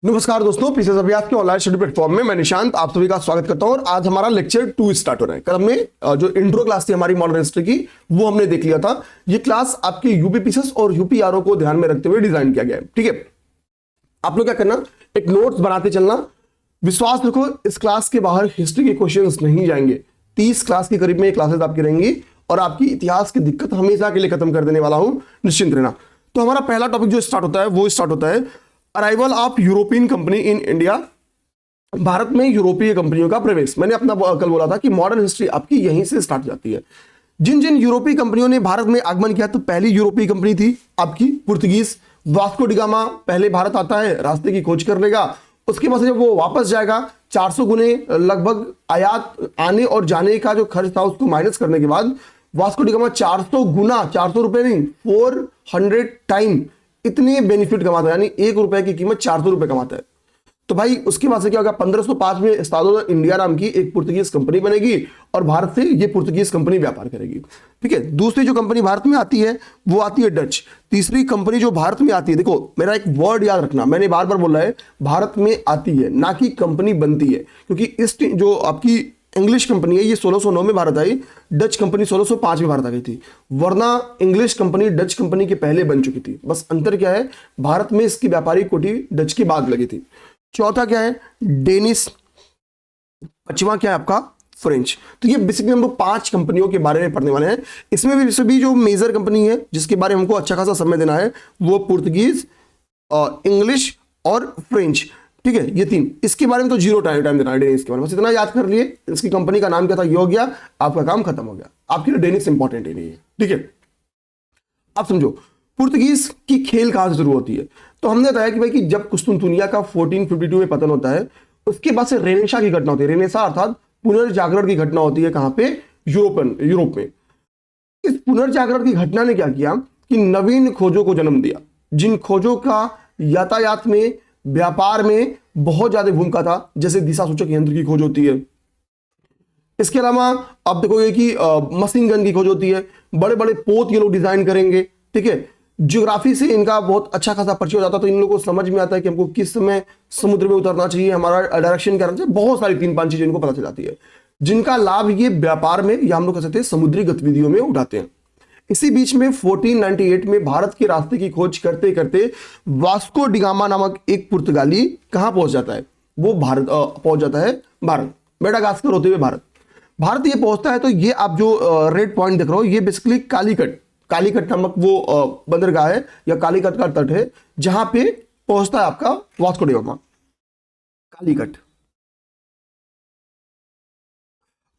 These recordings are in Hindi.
नमस्कार दोस्तों, पीसीएस अभ्यास के ऑनलाइन स्टडी प्लेटफॉर्म में मैं निशांत आप सभी का स्वागत करता हूं। और आज हमारा लेक्चर 2 स्टार्ट हो रहा है। कल हमने जो इंट्रो क्लास थी हमारी मॉडर्न हिस्ट्री की वो हमने देख लिया था। ये क्लास आपके यूपी पीसीएस और यूपीआरओ को ध्यान में रखते हुए डिजाइन किया गया है। ठीक है, आप लोग क्या करना, एक नोट्स बनाते चलना। विश्वास रखो, इस क्लास के बाहर हिस्ट्री के क्वेश्चन नहीं जाएंगे। 30 क्लास के करीब में ये क्लासेस आपकी रहेंगी और आपकी इतिहास की दिक्कत हमेशा के लिए खत्म कर देने वाला हूं, निश्चिंत रहना। तो हमारा पहला टॉपिक जो स्टार्ट होता है वो स्टार्ट होता है arrival of European company in India. Bharat में यूरोपीय कंपनियों का प्रवेश। मैंने अपना कल बोला था कि मॉडर्न हिस्ट्री आपकी यहीं से स्टार्ट जाती है। जिन जिन यूरोपीय कंपनियों ने भारत में आगमन किया, तो पहली यूरोपीय कंपनी थी आपकी पुर्तगीज। वास्को डिगामा पहले भारत आता है, रास्ते की खोज कर लेगा। उसके बाद जब वो वापस जाएगा, 400 गुने लगभग आयात आने और जाने का जो खर्च था उसको माइनस करने के बाद वास्को डिगामा 400 गुना, 400 रुपए नहीं, 400 टाइम इतने बेनिफिट कमाता है। यानी 1 रुपए की कीमत 400 रुपए कमाता है। तो भाई उसके बाद से क्या होगा, 1505 में एस्टाडो इंडिया नाम की एक पुर्तगीज कंपनी बनेगी और भारत से ये पुर्तगीज कंपनी व्यापार करेगी। ठीक है, दूसरी जो कंपनी भारत में आती है वो आती है डच। तीसरी कंपनी जो भारत में आती है, देखो मेरा एक वर्ड याद रखना, मैंने बार बार बोला है, भारत में आती है ना कि कंपनी बनती है। क्योंकि इस जो आपकी इंग्लिश कंपनी है ये 1609 में भारत आई, डच कंपनी 1605 में भारत आ गई थी। वरना इंग्लिश कंपनी डच कंपनी के पहले बन चुकी थी। बस अंतर क्या है, भारत में इसकी व्यापारिक कोठी डच के बाद लगी थी। चौथा क्या है, डेनिश। पांचवा क्या है आपका, फ्रेंच। तो ये बेसिकली हम लोग 5 कंपनियों के बारे में पढ़ने वाले हैं। इसमें भी सभी जो मेजर कंपनी है जिसके बारे में हमको अच्छा खासा समय देना है वो पुर्तगीज, इंग्लिश और फ्रेंच। ठीक है, ये 3। इसके बारे में तो जीरो टाइम देना है। डेनिस के बारे में बस इतना याद कर लिए, इसकी कंपनी का नाम क्या था, ये हो गया, आपका काम खत्म हो गया। आपके लिए डेनिस इंपॉर्टेंट ही नहीं है। ठीक है, आप समझो पुर्तगीज की खेल कहां से शुरू होती है। तो हमने बताया कि भाई कि जब कुस्तुनतुनिया का 1452 में पतन होता है, उसके बाद से रेनेसा की घटना होती है। रेनेसा अर्थात पुनर्जागरण की घटना होती है। कहां पे, यूरोप में। इस पुनर्जागरण की घटना ने क्या किया कि नवीन खोजों को जन्म दिया, जिन खोजों का यातायात में, व्यापार में बहुत ज्यादा भूमिका था। जैसे दिशा सूचक यंत्र की खोज होती है। इसके अलावा आप देखोगे कि मशीन गन की खोज होती है। बड़े बड़े पोत ये लोग डिजाइन करेंगे। ठीक है, ज्योग्राफी से इनका बहुत अच्छा खासा परिचय हो जाता है। तो इन लोगों को समझ में आता है कि हमको किस समय समुद्र में उतरना चाहिए, हमारा डायरेक्शन क्या रहना चाहिए। बहुत सारी 3-5 चीजें इनको पता चल जाती है, जिनका लाभ ये व्यापार में या हम लोग कह सकते हैं समुद्री गतिविधियों में उठाते हैं। इसी बीच में 1498 में भारत के रास्ते की खोज करते करते वास्को डिगामा नामक एक पुर्तगाली कहां पहुंच जाता है, वो भारत पहुंच जाता है भारत, मेडागास्कर होते हुए भारत ये पहुंचता है। तो ये आप जो रेड पॉइंट देख रहे हो, ये बेसिकली कालीकट नामक वो बंदरगाह है या कालीकट का तट है, जहां पे पहुंचता है आपका वास्को डिगामा, कालीकट।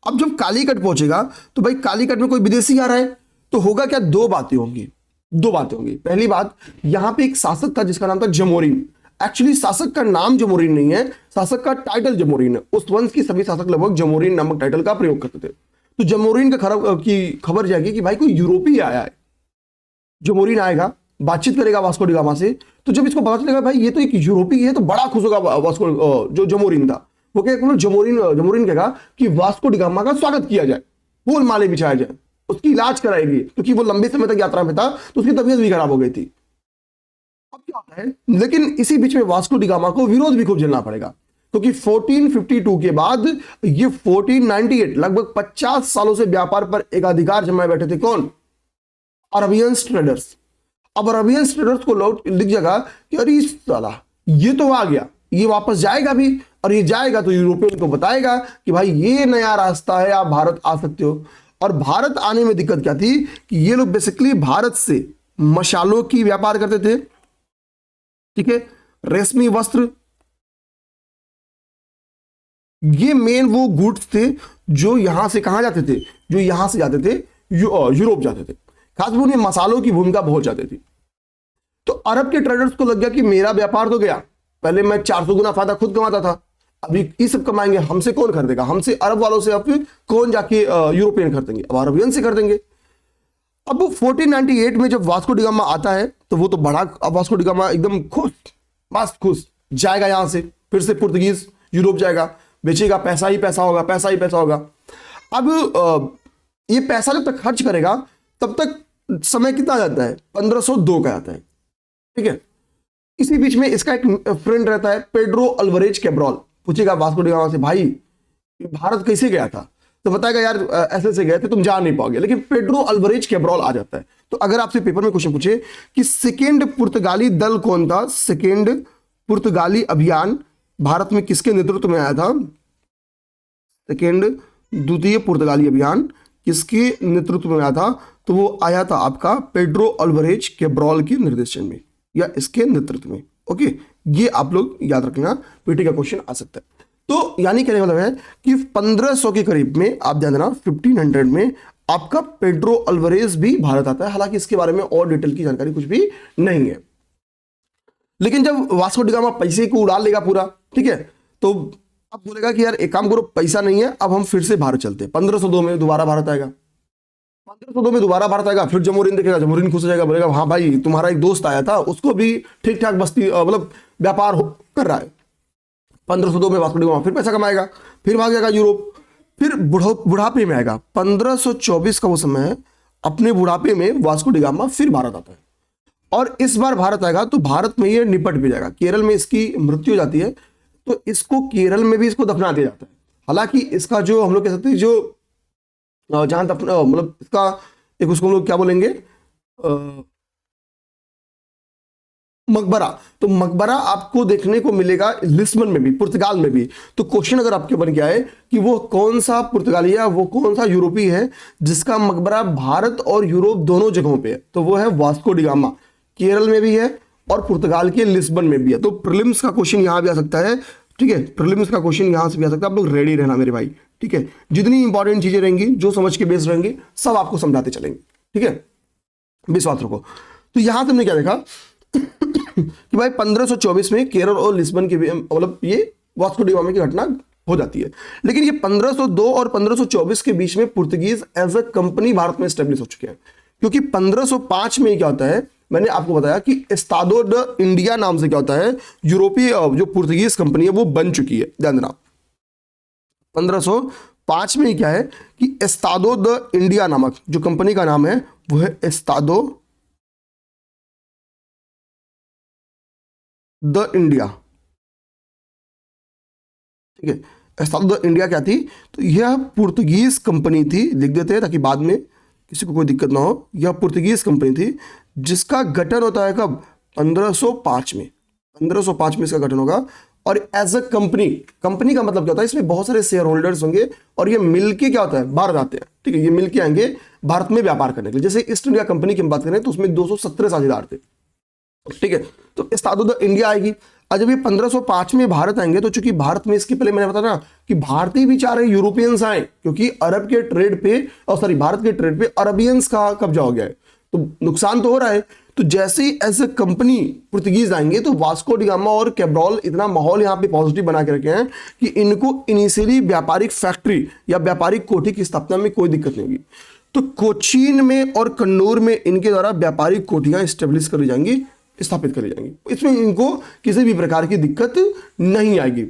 अब जब कालीकट पहुंचेगा तो भाई कालीकट में कोई विदेशी आ रहा है, तो होगा क्या, दो बातें होंगी। पहली बात, यहां पे एक शासक था जिसका नाम था जमोरिन। एक्चुअली शासक का नाम जमोरिन नहीं है, शासक का टाइटल जमोरिन है। उस वंश की सभी शासक लगभग जमोरिन नामक टाइटल का प्रयोग करते थे। तो जमोरिन की खबर जाएगी कि भाई कोई यूरोपीय आया है। जमोरिन आएगा, बातचीत करेगा वास्को डिगामा से। तो जब इसको पता चलेगा भाई ये तो एक यूरोपीय है, तो बड़ा खुश होगा वास्को, जो जमोरिन था। वो क्या, जमोरिन कहेगा कि वास्को डिगामा का स्वागत किया जाए, फूल माले बिछाया जाए, उसकी इलाज कराएगी, क्योंकि वो लंबे समय तक यात्रा में था तो उसकी तबीयत भी खराब हो गई थी। अब क्या होता है, लेकिन इसी बीच में वास्को डिगामा को विरोध भी खूब झेलना पड़ेगा, क्योंकि 1452 के बाद ये 1498 लगभग 50 सालों से व्यापार पर एक अधिकार जमाए बैठे थे। कौन, अरबियंस ट्रेडर्स। अब अरबियंस ट्रेडर्स को लोग लिख जाएगा कि अरे साला ये तो आ गया, ये वापस जाएगा भी, और ये जाएगा तो यूरोपियन को बताएगा कि भाई ये नया रास्ता है, आप भारत आ सकते हो। और भारत आने में दिक्कत क्या थी कि ये लोग बेसिकली भारत से मशालों की व्यापार करते थे। ठीक है, रेशमी वस्त्र, ये मेन वो गुड्स थे जो यहां से कहां जाते थे, जो यहां से जाते थे यूरोप जाते थे। खासकर उन्हें मसालों की भूमिका बहुत जाती थी। तो अरब के ट्रेडर्स को लग गया कि मेरा व्यापार तो गया, पहले मैं 400 गुना फायदा खुद कमाता था, अभी ये सब कमाएंगे, हमसे कौन खरीदेगा, हमसे अरब वालों से अब फिर कौन जाके यूरोपियन खरीदेंगे, अब अरबियन से खरीदेंगे। अब 1498 में जब वास्को डिगामा आता है तो वो तो बड़ा, अब वास्को डिगामा एकदम खुश, मस्त खुश, जाएगा यहां से, फिर से पुर्तगीज यूरोप जाएगा, बेचेगा, पैसा ही पैसा होगा, पैसा ही पैसा होगा। अब ये पैसा जब तक खर्च करेगा तब तक समय कितना आ जाता है, 1502 का आता है। ठीक है, इसी बीच में इसका एक फ्रेंड रहता है पेड्रो अल्वारेज कैब्रॉल। पूछेगा वास्को डी गामा से, भाई भारत कैसे गया था, तो बताएगा यार ऐसे से गए थे, तुम जा नहीं पाओगे, लेकिन पेड्रो अल्वारेज कैब्रॉल आ जाता है। तो अगर आपसे पेपर में क्वेश्चन पूछे कि सेकेंड पुर्तगाली दल कौन था, सेकेंड पुर्तगाली अभियान भारत में किसके नेतृत्व में आया था, सेकेंड द्वितीय पुर्तगाली अभियान किसके नेतृत्व में आया था, तो वो आया था आपका पेड्रो अल्वारेज कैब्रॉल के निर्देशन में या इसके नेतृत्व में। ओके, ये आप लोग याद रखना, पीटी का क्वेश्चन आ सकता है। तो यानी कहने मतलब है कि 1500 के करीब में आप ध्यान देना, 1500 में आपका पेड्रो अल्वारेज भी भारत आता है। हालांकि इसके बारे में और डिटेल की जानकारी कुछ भी नहीं है, लेकिन जब वास्को डी गामा पैसे को उड़ा लेगा पूरा, ठीक है, तो अब बोलेगा कि यार एक काम करो, पैसा नहीं है, अब हम फिर से भारत चलते हैं। 1502 में दोबारा भारत आएगा, 1502 में दोबारा भारत आएगा। फिर जमोरिन देखेगा, जमोरिन खुश हो जाएगा, बोलेगा हाँ भाई तुम्हारा एक दोस्त आया था, उसको भी ठीक ठाक बस्ती मतलब व्यापार कर रहा है। 1502 में वास्को डी गामा फिर पैसा कमाएगा, फिर भाग जाएगा यूरोप, फिर बुढ़ापे में आएगा। 1524 का वो समय है, अपने बुढ़ापे में वास्को डी गामा फिर भारत आता है, और इस बार भारत आएगा तो भारत में ये निपट भी जाएगा। केरल में इसकी मृत्यु हो जाती है, तो इसको केरल में भी इसको दफना दिया जाता है। हालांकि इसका जो हम लोग कह सकते हैं, जो जहां दफना मतलब इसका एक उसको हम लोग क्या बोलेंगे, मकबरा, तो मकबरा आपको देखने को मिलेगा लिस्बन में भी, पुर्तगाल में भी। तो क्वेश्चन अगर आपके बन गया है कि वो कौन सा पुर्तगाली है, वो कौन सा यूरोपीय है जिसका मकबरा भारत और यूरोप दोनों जगहों पे है, तो वो है वास्को डी गामा। केरल में भी है और पुर्तगाल के लिस्बन में भी है। तो प्रीलिम्स का क्वेश्चन यहां भी आ सकता है, ठीक है, प्रीलिम्स का क्वेश्चन यहां से भी आ सकता है। आप लोग रेडी रहना मेरे भाई, ठीक है। जितनी इंपॉर्टेंट चीजें रहेंगी, जो समझ के बेस रहेंगी, सब आपको समझाते चलेंगे, ठीक है, विश्वास रखो। तो यहां से हमने क्या देखा कि भाई 1524 में केरल और लिस्बन के मतलब ये वास्को डी गामा की घटना हो जाती है। लेकिन ये 1502 और 1524 के बीच में Portuguese as a company Bharat में स्टेब्लिश हो चुके हैं, क्योंकि 1505 में क्या होता है, मैंने आपको बताया कि एस्तादो द इंडिया नाम से क्या होता है, यूरोपीय जो पुर्तगीज कंपनी है वो बन चुकी है। ध्यान देना, 1505 में क्या है कि एस्तादो द इंडिया नामक जो कंपनी का नाम है वो है एस्तादो द इंडिया, ठीक है। एस्तादो द इंडिया क्या थी, तो यह पुर्तगीज कंपनी थी, लिख देते हैं ताकि बाद में किसी को कोई दिक्कत ना हो। यह पुर्तगीज कंपनी थी जिसका गठन होता है कब, 1505 में, 1505 में इसका गठन होगा। और एज अ कंपनी, कंपनी का मतलब क्या होता है, इसमें बहुत सारे शेयर होल्डर्स होंगे और ये मिलके क्या होता है, भारत आते हैं, ठीक है। ये मिलके आएंगे भारत में व्यापार करने के लिए। जैसे ईस्ट इंडिया कंपनी की हम बात करें तो उसमें 217 साझेदार थे, ठीक है। तो एस्तादो द इंडिया आएगी। और जब ये 1505 में भारत आएंगे, तो चूंकि भारत में इसके पहले मैंने बताया ना कि भारतीय भी चाह रहे यूरोपियंस आए, क्योंकि अरब के ट्रेड पे और सॉरी भारत के ट्रेड पे अरबियंस का कब्जा हो गया है, तो नुकसान तो हो रहा है। तो जैसे ही एज ए कंपनी पुर्तगीज आएंगे, तो वास्को डी गामा और कैब्रॉल इतना माहौल यहाँ पे पॉजिटिव बना के रखे हैं कि इनको इनिशियली व्यापारिक फैक्ट्री या व्यापारिक कोठी की स्थापना में कोई दिक्कत नहीं होगी। तो कोचीन में और कन्नौर में इनके द्वारा व्यापारिक कोठियां स्टेब्लिश करी जाएंगी, स्थापित करी जाएंगी, इसमें इनको किसी भी प्रकार की दिक्कत नहीं आएगी।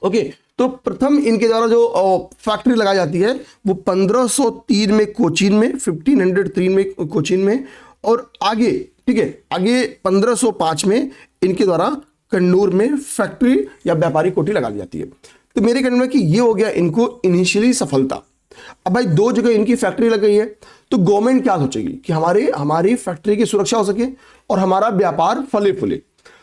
ओके, तो प्रथम इनके द्वारा जो फैक्ट्री लगाई जाती है वो 1503 में कोचीन में, 1503 में कोचीन में, और आगे, ठीक है, आगे 1505 में इनके द्वारा कन्नौर में फैक्ट्री या व्यापारिक कोठी लगा दी जाती है। तो मेरे कहने में कि ये हो गया इनको इनिशियली सफलता। अब भाई दो जगह इनकी फैक्ट्री लग गई है, तो गवर्नमेंट क्या सोचेगी कि हमारी फैक्ट्री की सुरक्षा हो सके और हमारा व्यापार फले फूले।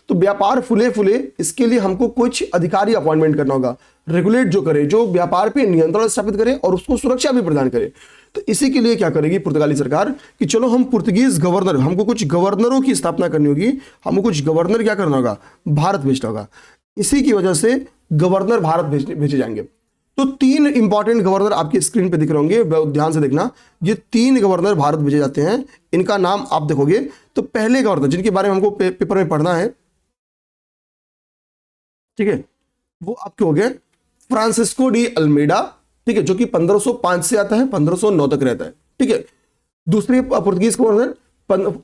तो व्यापार फूले फूले, इसके लिए हमको कुछ अधिकारी अपॉइंटमेंट करना होगा, रेगुलेट जो करे, जो व्यापार पे नियंत्रण स्थापित करे और उसको सुरक्षा भी प्रदान करे। तो इसी के लिए क्या करेगी पुर्तगाली सरकार कि चलो हम पुर्तगीज गवर्नर, हमको कुछ गवर्नरों की स्थापना करनी होगी, हमको कुछ गवर्नर क्या करना होगा, भारत भेजना होगा। इसी की वजह से गवर्नर भारत भेजे जाएंगे। तो 3 इंपॉर्टेंट गवर्नर आपकी स्क्रीन पे दिख रहे होंगे, ध्यान से देखना। ये 3 गवर्नर भारत भेजे जाते हैं, इनका नाम आप देखोगे तो पहले गवर्नर जिनके बारे में हमको पेपर में पढ़ना है, ठीक है, वो आपके हो गए फ्रांसिस्को डी अल्मेडा, ठीक है, जो कि 1505 से आता है, 1509 तक रहता है, ठीक है। दूसरे Portuguese governor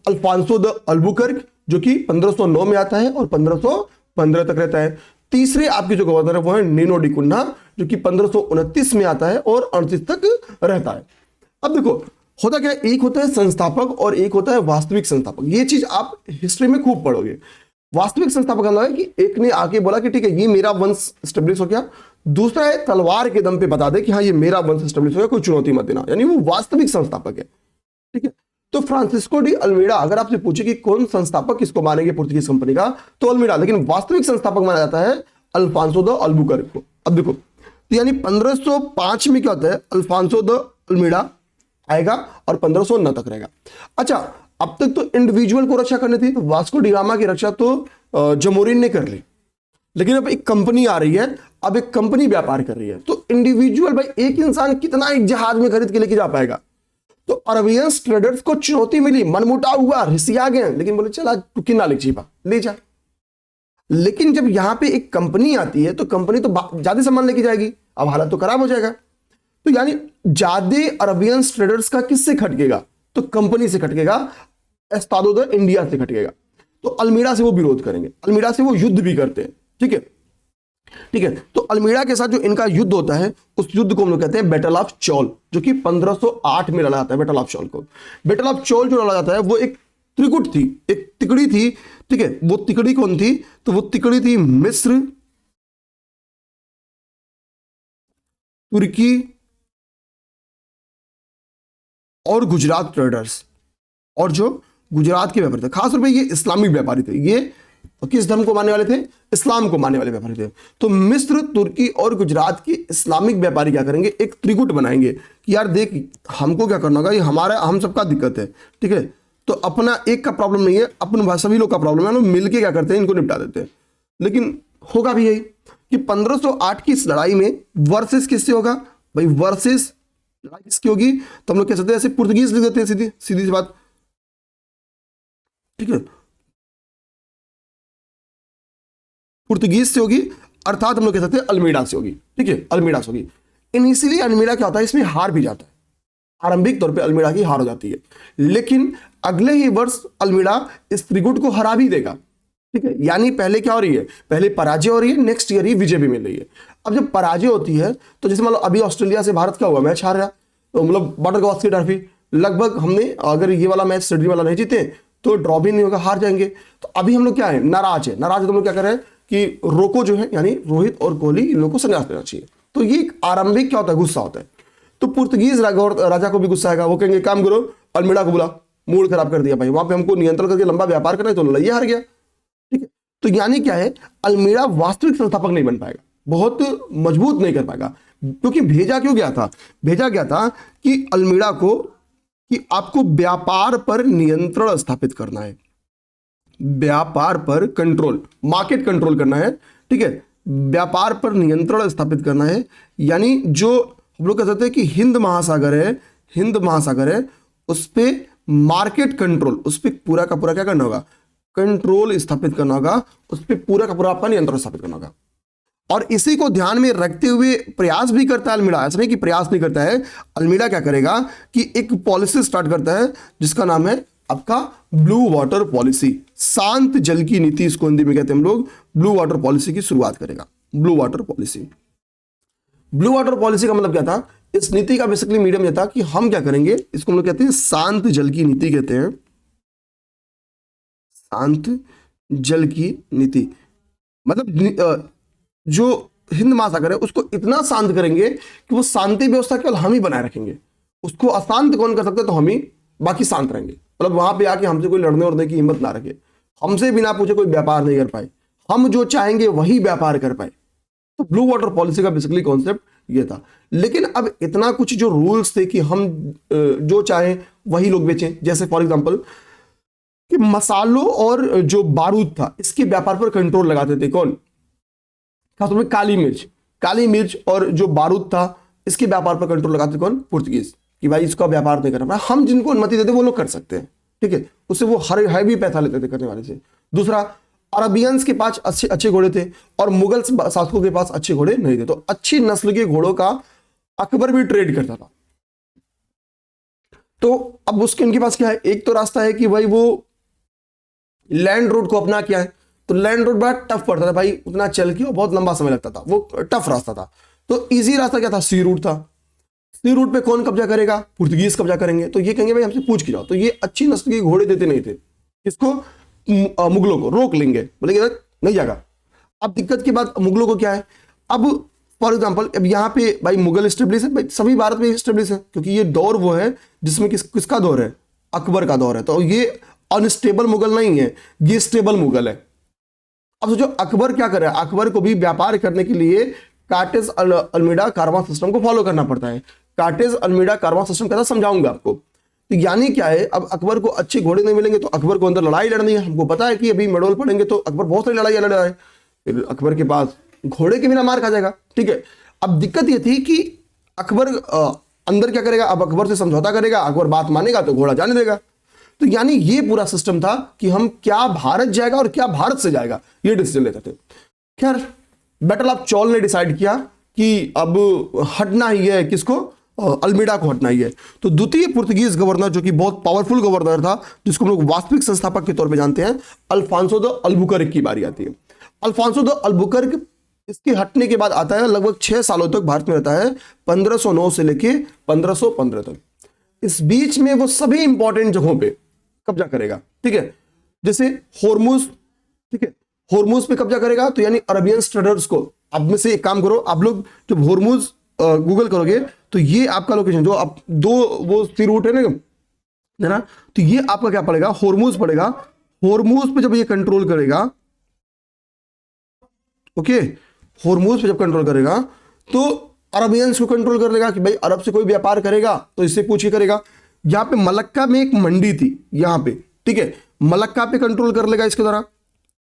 Alfonso de Albuquerque, जो कि 1509 में आता है और 1515 तक रहता है। तीसरे आपके जो गवर्नर है वो है नीनो डी कुन्हा, जो कि 1529 में आता है और 38 तक रहता है। अब देखो होता क्या है, एक होता है संस्थापक और एक होता है वास्तविक संस्थापक। ये चीज आप हिस्ट्री में खूब पढ़ोगे। वास्तविक संस्थापक का मतलब है कि एक ने आके बोला कि ठीक है ये मेरा वंश स्टेब्लिश हो गया, दूसरा है तलवार के दम पे बता दे कि हाँ ये मेरा वंश स्टेब्लिश हो गया, कोई चुनौती मत देना, यानी वो वास्तविक संस्थापक है। ठीक है, तो फ्रांसिस्को डी अल्मीडा, अगर आपसे पूछे कि कौन संस्थापक किसको मानेंगे पुर्तगीज कंपनी का, तो अल्मीडा, लेकिन वास्तविक संस्थापक माना जाता है अल्फांसो द अल्बुकर्क को। अब देखो, तो यानी 1505 में क्या होता है, अल्फांसो द अल्मीडा आएगा और 1509 तक रहेगा। अच्छा, अब तक तो इंडिविजुअल को रक्षा करनी थी, तो वास्को डी गामा की रक्षा तो जमोरिन ने कर ली, लेकिन अब एक कंपनी आ रही है, अब एक कंपनी व्यापार कर रही है, तो इंडिविजुअल भाई एक इंसान कितना एक जहाज में खरीद के लेके जा पाएगा। तो अरबियंस ट्रेडर्स को चुनौती मिली, मनमुटाव हुआ, रिसिया गए, लेकिन बोले चल आज तू कितना लिख छिपा ले जा। लेकिन जब यहां पे एक कंपनी आती है तो कंपनी तो ज्यादा सामान लेके जाएगी, अब हालत तो खराब हो जाएगा। तो यानी ज्यादा अरबियंस ट्रेडर्स का किससे खटकेगा, तो कंपनी से खटकेगा, एस्तादो द इंडिया से खटकेगा। तो अल्मीडा से वो विरोध करेंगे, अल्मीडा से वो युद्ध भी करते हैं। ठीक है, ठीक है, तो अल्मीडा के साथ जो इनका युद्ध होता है उस युद्ध को हम लोग कहते हैं बैटल ऑफ चौल, जो कि 1508 में लड़ा जाता है। बैटल ऑफ चौल को, बैटल ऑफ चौल जो लड़ा जाता है वो एक त्रिकुट थी, एक तिकड़ी थी। ठीक है, वो तिकड़ी कौन थी, तो वो तिकड़ी थी मिस्र, तुर्की और गुजरात ट्रेडर्स, और जो गुजरात के व्यापारी थे, खासतौर पे ये इस्लामिक व्यापारी थे। ये किस धर्म को मानने वाले थे, इस्लाम को मानने वाले व्यापारी थे। तो मिस्र, तुर्की और गुजरात के इस्लामिक व्यापारी क्या करेंगे, एक त्रिकुट बनाएंगे कि यार देख हमको क्या करना होगा, ये हमारा हम सबका दिक्कत है। ठीक है, तो अपना एक का प्रॉब्लम नहीं है, अपन सभी लोग का प्रॉब्लम है, हम मिलके क्या करते हैं, इनको निपटा देते हैं। लेकिन होगा भी यही कि 1508 की इस लड़ाई में वर्सेस किससे होगा भाई, वर्सेस लड़ाई किसकी होगी, तो हम लोग कह सकते हैं ऐसे पुर्तगीज लिख देते हैं, सीधी सीधी सी बात। ठीक है, पुर्तगीज से होगी, अर्थात हम लोग कह सकते हैं अल्मीडा से होगी। ठीक है, अल्मीडा से होगी। इनिशियली अल्मीडा क्या होता है, इसमें हार भी जाता है, आरंभिक तौर पे अल्मीडा की हार हो जाती है, लेकिन अगले ही वर्ष अल्मीडा इस त्रिकुट को हरा भी देगा। ठीक है, यानी पहले क्या हो रही है, पहले पराजय हो रही है, नेक्स्ट ईयर ही विजय भी मिल रही है। अब जब पराजय होती है तो जैसे मान लो अभी ऑस्ट्रेलिया से भारत क्या हुआ, मैच हार रहा, तो मतलब बॉर्डर गॉस की टर्फी, लगभग हमने अगर ये वाला मैच सिडनी वाला नहीं जीते तो ड्रॉ भी नहीं होगा, हार जाएंगे। तो अभी हम लोग क्या है, नाराज है, नाराज है, तो हम लोग क्या कर रहे हैं कि रोको जो है, यानी रोहित और कोहली इन लोगों को संन्यास लेना चाहिए। तो ये एक आरंभिक क्या होता है, गुस्सा होता है। तो पुर्तगीज राजा को भी गुस्सा आएगा, वो कहेंगे काम करो, अल्मीडा को बुला, मूड खराब कर दिया भाई, वहां पे हमको नियंत्रण करके लंबा व्यापार करना है, तो लड़ाई हार गया। ठीक है, तो यानी क्या है, अल्मीडा वास्तविक संस्थापक नहीं बन पाएगा, बहुत मजबूत नहीं कर पाएगा, क्योंकि भेजा क्यों गया था, भेजा गया था कि अल्मीडा को कि आपको व्यापार पर नियंत्रण स्थापित करना है, व्यापार पर कंट्रोल, मार्केट कंट्रोल करना है। ठीक है, व्यापार पर नियंत्रण स्थापित करना है, यानी जो हम लोग कह सकते हैं कि हिंद महासागर है, हिंद महासागर है, उस पर मार्केट कंट्रोल, उस पर पूरा का पूरा क्या करना होगा, कंट्रोल स्थापित करना होगा, उस पर पूरा का पूरा आपका नियंत्रण स्थापित करना होगा। और इसी को ध्यान में रखते हुए प्रयास भी करता है अल्मीडा, ऐसा नहीं कि प्रयास नहीं करता है। अल्मीडा क्या करेगा कि एक पॉलिसी स्टार्ट करता है जिसका नाम है आपका ब्लू वाटर पॉलिसी, शांत जल की नीति, इसको हिंदी में कहते हैं हम लोग, ब्लू वाटर पॉलिसी की शुरुआत करेगा। Blue water policy, blue water policy का मतलब क्या था, इस नीति का बेसिकली मीडियम ये था कि हम क्या करेंगे, इसको हम लोग कहते हैं शांत जल की नीति कहते हैं, शांत जल की नीति। मतलब जो हिंद महासागर है उसको इतना शांत करेंगे कि वो शांति व्यवस्था केवल हम ही बनाए रखेंगे, उसको अशांत कौन कर सकते, तो हम ही बाकी शांत रहेंगे। मतलब वहां पे आके हमसे कोई लड़ने उड़ने की हिम्मत ना रखे, हमसे बिना पूछे कोई व्यापार नहीं कर पाए, हम जो चाहेंगे वही व्यापार कर पाए। तो ब्लू वाटर पॉलिसी का बेसिकली कॉन्सेप्ट ये था। लेकिन अब इतना कुछ जो रूल्स थे कि हम जो चाहें वही लोग बेचें, जैसे फॉर एग्जांपल कि मसालों और जो बारूद था इसके व्यापार पर कंट्रोल लगाते थे कौन, खासतौर में काली मिर्च और जो बारूद था इसके व्यापार पर कंट्रोल लगाते कौन, पुर्तगीज, कि भाई इसका व्यापार नहीं करना, हम जिनको अनुमति देते वो लोग कर सकते हैं। ठीक है, उससे वो हैवी पैसा लेते थे करने वाले से। दूसरा, अरबियंस के पास अच्छे घोड़े थे और मुगल शासकों के पास अच्छे घोड़े नहीं थे, तो अच्छी नस्ल के घोड़ों का अकबर भी ट्रेड करता था। तो अब उसके इनके पास क्या है, एक तो रास्ता है कि भाई वो लैंड रोड को अपना किया है, तो लैंड रोड बड़ा टफ पड़ता था भाई, उतना चल के बहुत लंबा समय लगता था, वो टफ रास्ता था। तो इजी रास्ता क्या था, सी रूट था। सी रूट पे कौन कब्जा करेगा, पुर्तगीज कब्जा करेंगे, तो ये कहेंगे भाई हमसे पूछ के जाओ। तो ये अच्छी नस्ल के घोड़े देते नहीं थे, इसको मुगलों को रोक लेंगे, बोलेंगे नहीं जाएगा। अब दिक्कत की बात मुगलों को क्या है, अब फॉर एग्जांपल अब यहाँ पे भाई मुगल स्टेब्लिश है, भाई सभी भारत में स्टेब्लिश है, क्योंकि ये दौर वो है जिसमें किसका दौर है, अकबर का दौर है। तो ये अनस्टेबल मुगल नहीं है, ये स्टेबल मुगल है। अब सोचो अकबर क्या करे, अकबर को भी व्यापार करने के लिए कार्टेज अल्मीडा कारवां सिस्टम को फॉलो करना पड़ता है। कार्टेज अल्मीडा कारवां सिस्टम कैसा समझाऊंगा आपको। तो यानी क्या है, अब अकबर को अच्छे घोड़े नहीं मिलेंगे तो अकबर को अंदर लड़ाई लड़नी है। हमको पता है कि अभी मेडोल पढ़ेंगे तो अकबर बहुत सारी लड़ाई लड़ रहा है, फिर अकबर के पास घोड़े के बिना मार खा जाएगा। ठीक है, अब दिक्कत ये थी कि अकबर अंदर क्या करेगा, अब अकबर से समझौता करेगा, अकबर बात मानेगा तो घोड़ा जाने देगा। तो यानी ये पूरा सिस्टम था कि हम क्या भारत जाएगा और क्या भारत से जाएगा, ये डिसीजन लेते थे। खैर बैटल ऑफ चौल ने डिसाइड किया कि अब हटना ही है, किसको, अल्मीडा को हटना ही है। तो द्वितीय पुर्तगीज गवर्नर जो कि बहुत पावरफुल गवर्नर था, जिसको हम लोग वास्तविक संस्थापक के तौर पे जानते हैं, अल्फांसो द अल्बुकर्क की बारी आती है। अल्फांसो द अल्बुकर्क इसके हटने के बाद आता है, लगभग 6 सालों तक भारत में रहता है, 1509 से लेके 1515 तक। इस बीच में वो सभी इंपॉर्टेंट जगहों पे कब्जा करेगा। ठीक है, जैसे होर्मुज, ठीक है, होर्मुज पे कब्जा करेगा। तो यानी अरबियन ट्रेडर्स को, अब में से एक काम करो, आप लोग जब होर्मुज गूगल करोगे तो ये आपका लोकेशन जो आप दो वो सी रूट है ना, तो ये आपका क्या पड़ेगा, होर्मुज पड़ेगा। होर्मुज पे जब ये कंट्रोल करेगा, ओके, होर्मुज पे जब कंट्रोल करेगा तो अरबियंस को कंट्रोल कर लेगा कि भाई अरब से कोई व्यापार करेगा तो इससे पूछ के करेगा। यहां पे मलक्का में एक मंडी थी यहां पे, ठीक है, मलक्का पे कंट्रोल कर लेगा इसके द्वारा।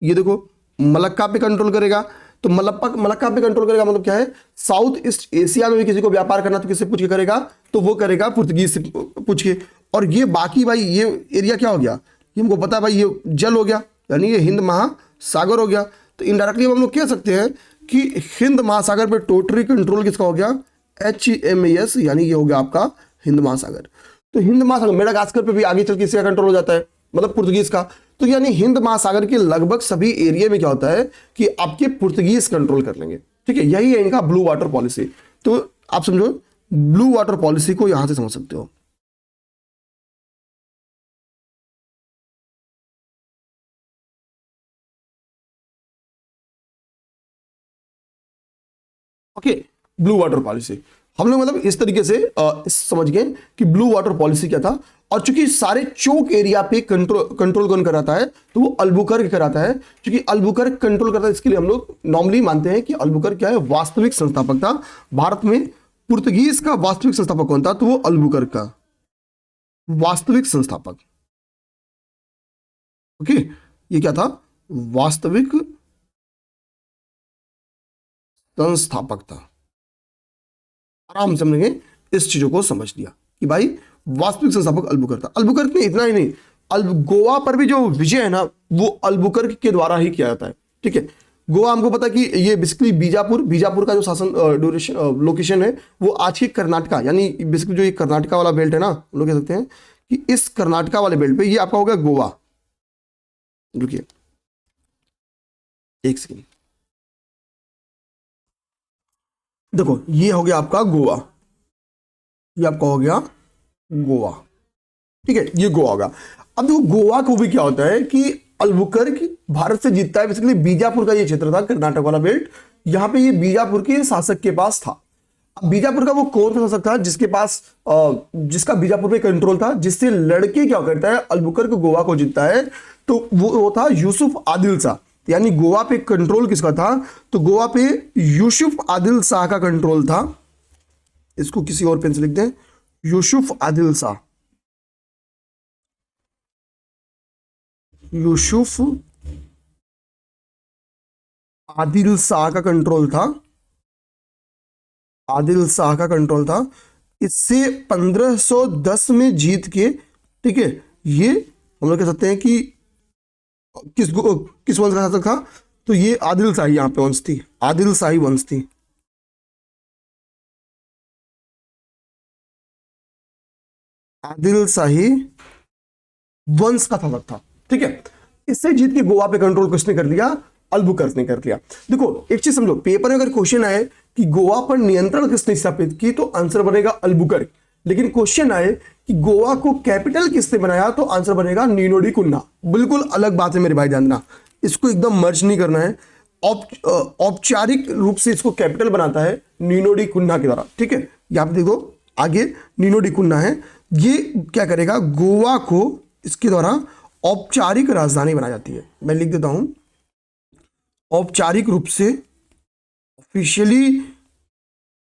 ये देखो मलक्का पे कंट्रोल करेगा। तो मलक्का पे कंट्रोल करेगा मतलब क्या है, साउथ ईस्ट एशिया में भी किसी को व्यापार करना तो किससे पूछ के करेगा, तो वो करेगा पुर्तगीज से पूछ के। और ये बाकी भाई ये एरिया क्या हो गया, ये हमको पता है भाई, ये जल हो गया, यानी ये हिंद महासागर हो गया। तो इनडायरेक्टली हम लोग कह सकते हैं कि हिंद महासागर पे टोटली कंट्रोल किसका हो गया, HMAS, यानी ये हो गया आपका हिंद महासागर। तो हिंद महासागर, मेडागास्कर पे भी आगे चल के इसका कंट्रोल हो जाता है, मतलब पुर्तगीज का। तो यानी हिंद महासागर के लगभग सभी एरिया में क्या होता है कि आपके पुर्तगीज कंट्रोल कर लेंगे। ठीक है, यही है इनका ब्लू वाटर पॉलिसी। तो आप समझो ब्लू वाटर पॉलिसी को यहां से समझ सकते हो। ओके, ब्लू वाटर पॉलिसी हम लोग मतलब इस तरीके से समझ गए कि ब्लू वाटर पॉलिसी क्या था। और चूंकि सारे चोक एरिया पे कंट्रोल कौन कराता है, तो वो अल्बुकर्क कराता है। क्योंकि अल्बुकर्क कंट्रोल करता है, इसके लिए हम लोग नॉर्मली मानते हैं कि अल्बुकर्क क्या है, वास्तविक संस्थापक था। भारत में पुर्तगीज का वास्तविक संस्थापक कौन था, तो वो अल्बुकर्क का वास्तविक संस्थापक। ओके, ये क्या था, वास्तविक संस्थापक था। आराम से हमने इस चीजों को समझ लिया कि भाई वास्तविक संस्थापक अल्बुकर्क था। अल्बुकर्क में इतना ही नहीं, गोवा पर भी जो विजय है ना, वो अल्बुकर्क के द्वारा ही किया जाता है। ठीक है, गोवा हमको पता कि ये बेसिकली बीजापुर का जो शासन ड्यूरेशन लोकेशन है, वो आज की कर्नाटका, यानी बेसिकली जो ये कर्नाटका वाला बेल्ट है ना, हम लोग कह सकते हैं कि इस कर्नाटका वाले बेल्ट पे ये आपका हो गया गोवा। रुकिए एक सेकेंड, देखो ये हो गया आपका गोवा, ये आपका हो गया गोवा। ठीक है, ये गोवा होगा। अब देखो गोवा को भी क्या होता है कि अल्बुकर्क भारत से जीतता है। बेसिकली बीजापुर का ये क्षेत्र था, कर्नाटक वाला बेल्ट, यहां पे ये बीजापुर के शासक के पास था। अब बीजापुर का वो कौन सा शासक था जिसके पास जिसका बीजापुर पे कंट्रोल था, जिससे लड़के क्या करता है, अल्बुकर्क गोवा को जीतता है। तो वो था यूसुफ आदिल शाह। यानी गोवा पे कंट्रोल किसका था, तो गोवा पे यूसुफ आदिल शाह का कंट्रोल था। इसको किसी और पेन से लिख दें, यूसुफ आदिल शाह, यूसुफ आदिल शाह का कंट्रोल था, आदिल शाह का कंट्रोल था। इससे 1510 में जीत के, ठीक है, ये हम लोग कह सकते हैं कि किस वंश का शासक था, तो ये आदिल शाही यहां पे वंश थी, आदिल शाही वंश थी। आदिल शाही वंश का शासक था। ठीक है, इससे जीत के गोवा पे कंट्रोल किसने कर लिया, अल्बुकर्क ने कर लिया। देखो एक चीज समझो, पेपर में अगर क्वेश्चन आए कि गोवा पर नियंत्रण किसने स्थापित की, तो आंसर बनेगा अल्बुकर्क। लेकिन क्वेश्चन आए कि गोवा को कैपिटल किसने बनाया, तो आंसर बनेगा नीनो डी कुन्हा। बिल्कुल अलग बात है मेरे भाई, जानना इसको एकदम मर्ज नहीं करना है। औपचारिक रूप से इसको कैपिटल बनाता है नीनो डी कुन्हा के द्वारा, ठीक है। यहाँ पे देखो आगे नीनो डी कुन्हा है, ये क्या करेगा, गोवा को इसके द्वारा औपचारिक राजधानी बनाई जाती है। मैं लिख देता हूं, औपचारिक रूप से ऑफिशियली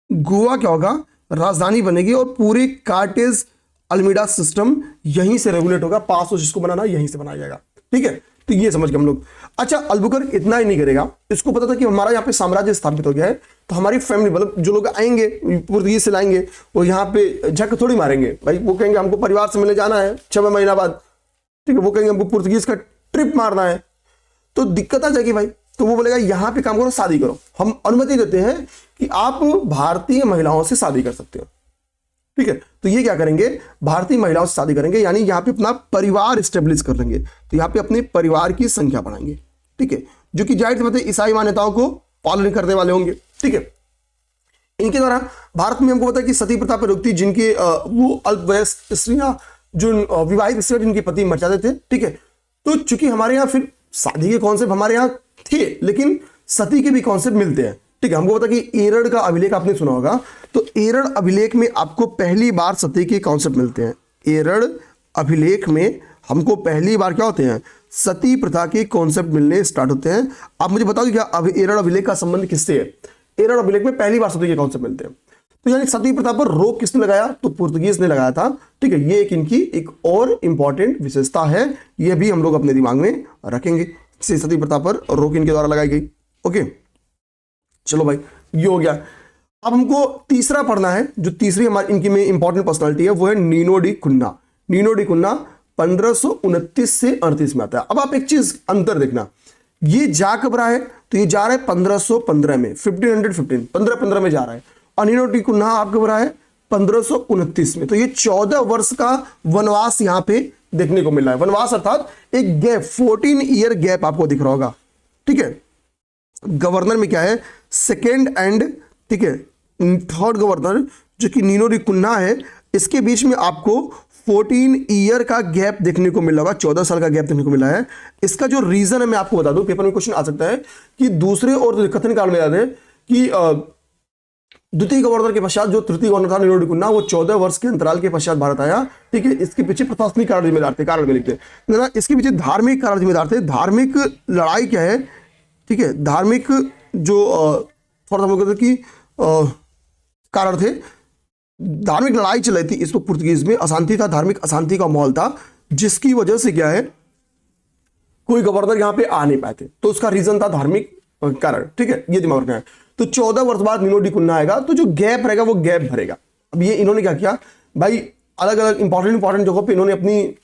गोवा क्या होगा, राजधानी बनेगी और पूरे कार्टेज अल्मीडा सिस्टम यहीं से रेगुलेट होगा, पास हो जिसको बनाना यहीं से बनाया जाएगा, ठीक है। तो ये समझ गए हम लोग। अच्छा, अल्बुकर्क इतना ही नहीं करेगा, इसको पता था कि हमारा यहाँ पे साम्राज्य स्थापित हो गया है, तो हमारी फैमिली मतलब जो लोग आएंगे पुर्तगीज से लाएंगे, वो यहाँ पे झक थोड़ी मारेंगे भाई, वो कहेंगे हमको परिवार से मिलने जाना है 6 महीना बाद, ठीक है। वो कहेंगे हमको पुर्तगीज का ट्रिप मारना है, तो दिक्कत आ जाएगी भाई। तो वो बोलेगा यहाँ पे काम करो, शादी करो, हम अनुमति देते हैं कि आप भारतीय महिलाओं से शादी कर सकते हो, ठीक है। तो ये क्या करेंगे, भारतीय महिलाओं से शादी करेंगे, यानी यहाँ पे अपना परिवार स्टेब्लिश कर लेंगे, तो यहाँ पे अपने परिवार की संख्या बढ़ाएंगे, ठीक है, जो कि जाहिर सी बात है ईसाई मान्यताओं को पालन करने वाले होंगे, ठीक है। इनके द्वारा भारत में हमको पता है कि सती प्रथा पर रोकती, जिनके वो अल्पवयस्क स्त्रियां, जो विवाहित स्त्रियां जिनके पति मर जाते थे, ठीक है। तो चूंकि हमारे यहाँ फिर शादी के कॉन्सेप्ट हमारे यहाँ थे, लेकिन सती के भी कॉन्सेप्ट मिलते हैं, ठीक है। हमको पता कि एरड़ का अभिलेख आपने सुना होगा, तो एरड़ अभिलेख में आपको पहली बार सती के कॉन्सेप्ट मिलते हैं। एरड़ अभिलेख में हमको पहली बार क्या होते हैं, सती प्रथा के कॉन्सेप्ट मिलने स्टार्ट होते हैं। आप मुझे बताओ क्या एरड़ अभिलेख का संबंध किससे है? एरड़ अभिलेख में पहली बार सती के कॉन्सेप्ट मिलते हैं। तो यानी सती प्रथा पर रोक किसने लगाया, तो पुर्तगीज ने लगाया था, ठीक है। ये एक इनकी एक और इंपॉर्टेंट विशेषता है, ये भी हम लोग अपने दिमाग में रखेंगे, सती प्रथा पर रोक इनके द्वारा लगाई गई। ओके, चलो भाई ये हो गया। अब हमको तीसरा पढ़ना है, जो तीसरी हमारी इनकी में इंपॉर्टेंट पर्सनालिटी है, वो है Nino da Cunha. Nino da Cunha 1529 से 38 में आता है। अब आप एक चीज अंतर देखना, ये जा कब रहा है, तो ये जा रहा है 1515 में, 1515 1515 में जा रहा है, और नीनो डी कुन्हा आप कब रहा है 1529 में। तो ये 14 वर्ष का वनवास यहाँ पे देखने को मिल रहा है। वनवास अर्थात एक गैप, 14 ईयर गैप आपको दिख रहा होगा, ठीक है। गवर्नर में क्या है, सेकेंड एंड, ठीक है, थर्ड गवर्नर जो कि नीनो डी कुन्हा है, इसके बीच में आपको 14 ईयर का गैप देखने को मिला होगा, 14 साल का गैप देखने को मिला है। इसका जो रीजन है मैं आपको बता दूं, पेपर में क्वेश्चन आ सकता है कि दूसरे और कथन काल में याद है कि द्वितीय गवर्नर के पश्चात जो तृतीय गवर्नर था नीनो डी कुन्हा, वो 14 वर्ष के अंतराल के पश्चात भारत आया, ठीक है। इसके पीछे प्रशासनिक कारण जिम्मेदार थे, कारण में लिखते हैं, इसके पीछे धार्मिक कारण जिम्मेदार थे। धार्मिक लड़ाई क्या है, ठीक है, धार्मिक जो थोड़ा सा कि कारण थे, धार्मिक लड़ाई चल रही थी इस वक्त पुर्तगीज में, अशांति था, धार्मिक अशांति का माहौल था, जिसकी वजह से क्या है कोई गवर्नर यहां पे आ नहीं पाए थे, तो उसका रीजन था धार्मिक कारण, ठीक है, ये दिमाग रखना है। तो 14 वर्ष बाद नीनो डी कुन्हा आएगा, तो जो गैप रहेगा वो गैप भरेगा। अब ये इन्होंने क्या किया भाई, अलग अलग इंपॉर्टेंट जगहों पे इन्होंने अपनी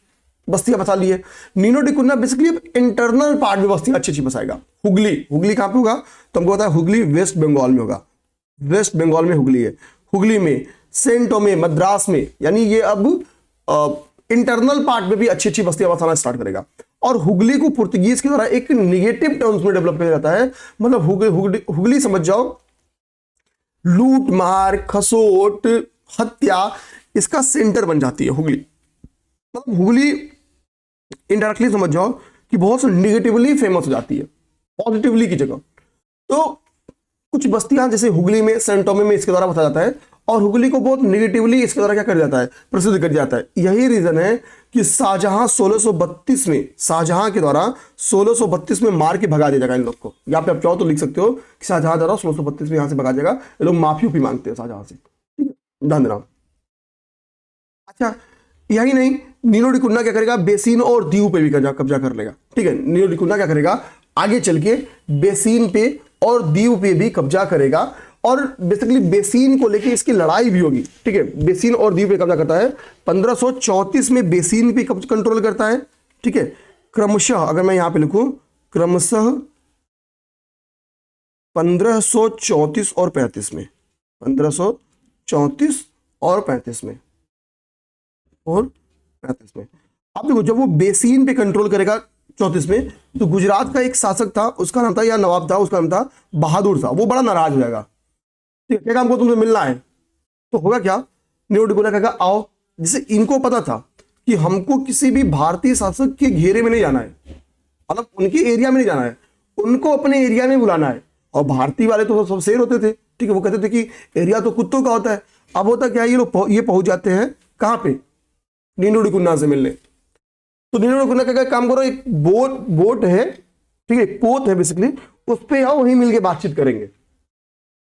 बस्तियां बसा ली है। Nino da Cunha basically internal part में बस्तियां अच्छी बसाएगा। हुगली कहां पे होगा, तो हमको पता है हुगली वेस्ट बंगाल में होगा, वेस्ट बंगाल में हुगली है, हुगली में, सेंटो में, मद्रास में, यानी ये अब इंटरनल पार्ट में भी अच्छी बस्तियां बसाना स्टार्ट करेगा। और हुगली को पुर्तगीज के द्वारा एक निगेटिव टर्म्स में डेवलप किया जाता है, मतलब हुगली समझ जाओ लूट मार, खसोट, हत्या, इसका सेंटर बन जाती है हुगली। मतलब हुगली इनडायरेक्टली समझ जाओ कि बहुत निगेटिवली फेमस हो जाती है पॉजिटिवली की जगह। तो कुछ बस्तियां जैसे हुगली में, सेंटोमे में इसके द्वारा बताया जाता है, और हुगली को बहुत निगेटिवली इसके द्वारा क्या कर जाता है, प्रसिद्ध कर जाता है। यही रीजन है कि शाहजहां 1632 में, शाहजहां के द्वारा 1632 में मार के भगा दिया जाएगा इन लोग को। यहाँ पे आप चाहो तो लिख सकते हो कि शाहजहां द्वारा 1632 में यहां से भगा जाएगा, ये लोग माफी भी मांगते हैं शाहजहां से, ठीक है, ध्यान देना। अच्छा, यही नहीं, नीनो डी कुन्हा क्या करेगा, बेसिन और दीव पे भी कब्जा कर लेगा, ठीक है। नीनो डी कुन्हा क्या करेगा, आगे चल के बेसिन पे और दीव पे भी कब्जा करेगा, और बेसिकली बेसिन को लेके इसकी लड़ाई भी होगी, ठीक है। बेसिन और दीव पे कब्जा करता है, 1534 में बेसिन पे कंट्रोल करता है, ठीक है। क्रमशः अगर मैं यहां पे लिखूं, क्रमशः 1534 और 35 में, 1534 और 35 में, आप देखो जब वो बेसिन पे कंट्रोल करेगा 34 में, तो गुजरात का एक शासक था, उसका नाम था या नवाब था, उसका नाम था बहादुर था, वो बड़ा नाराज हो जाएगा, ठीक है, हमको तुमसे मिलना है। तो होगा क्या, नीनो डी कुन्हा कहेगा आओ जिसे इनको पता था कि हमको किसी भी भारतीय शासक के घेरे में नहीं जाना है, मतलब उनके एरिया में नहीं जाना है, उनको अपने एरिया में बुलाना है। और भारतीय वाले तो सब शेर होते थे, ठीक है, वो कहते थे कि एरिया तो कुत्तों का होता है। अब होता क्या है, ये लोग ये पहुंच जाते हैं कहां पे, नीनू डिकुन्ना से मिलने। तो नीनू डिकुन्ना का काम करो, एक बोट है, ठीक है, पोत है बेसिकली, उस पे आओ, वहीं मिलके बातचीत करेंगे।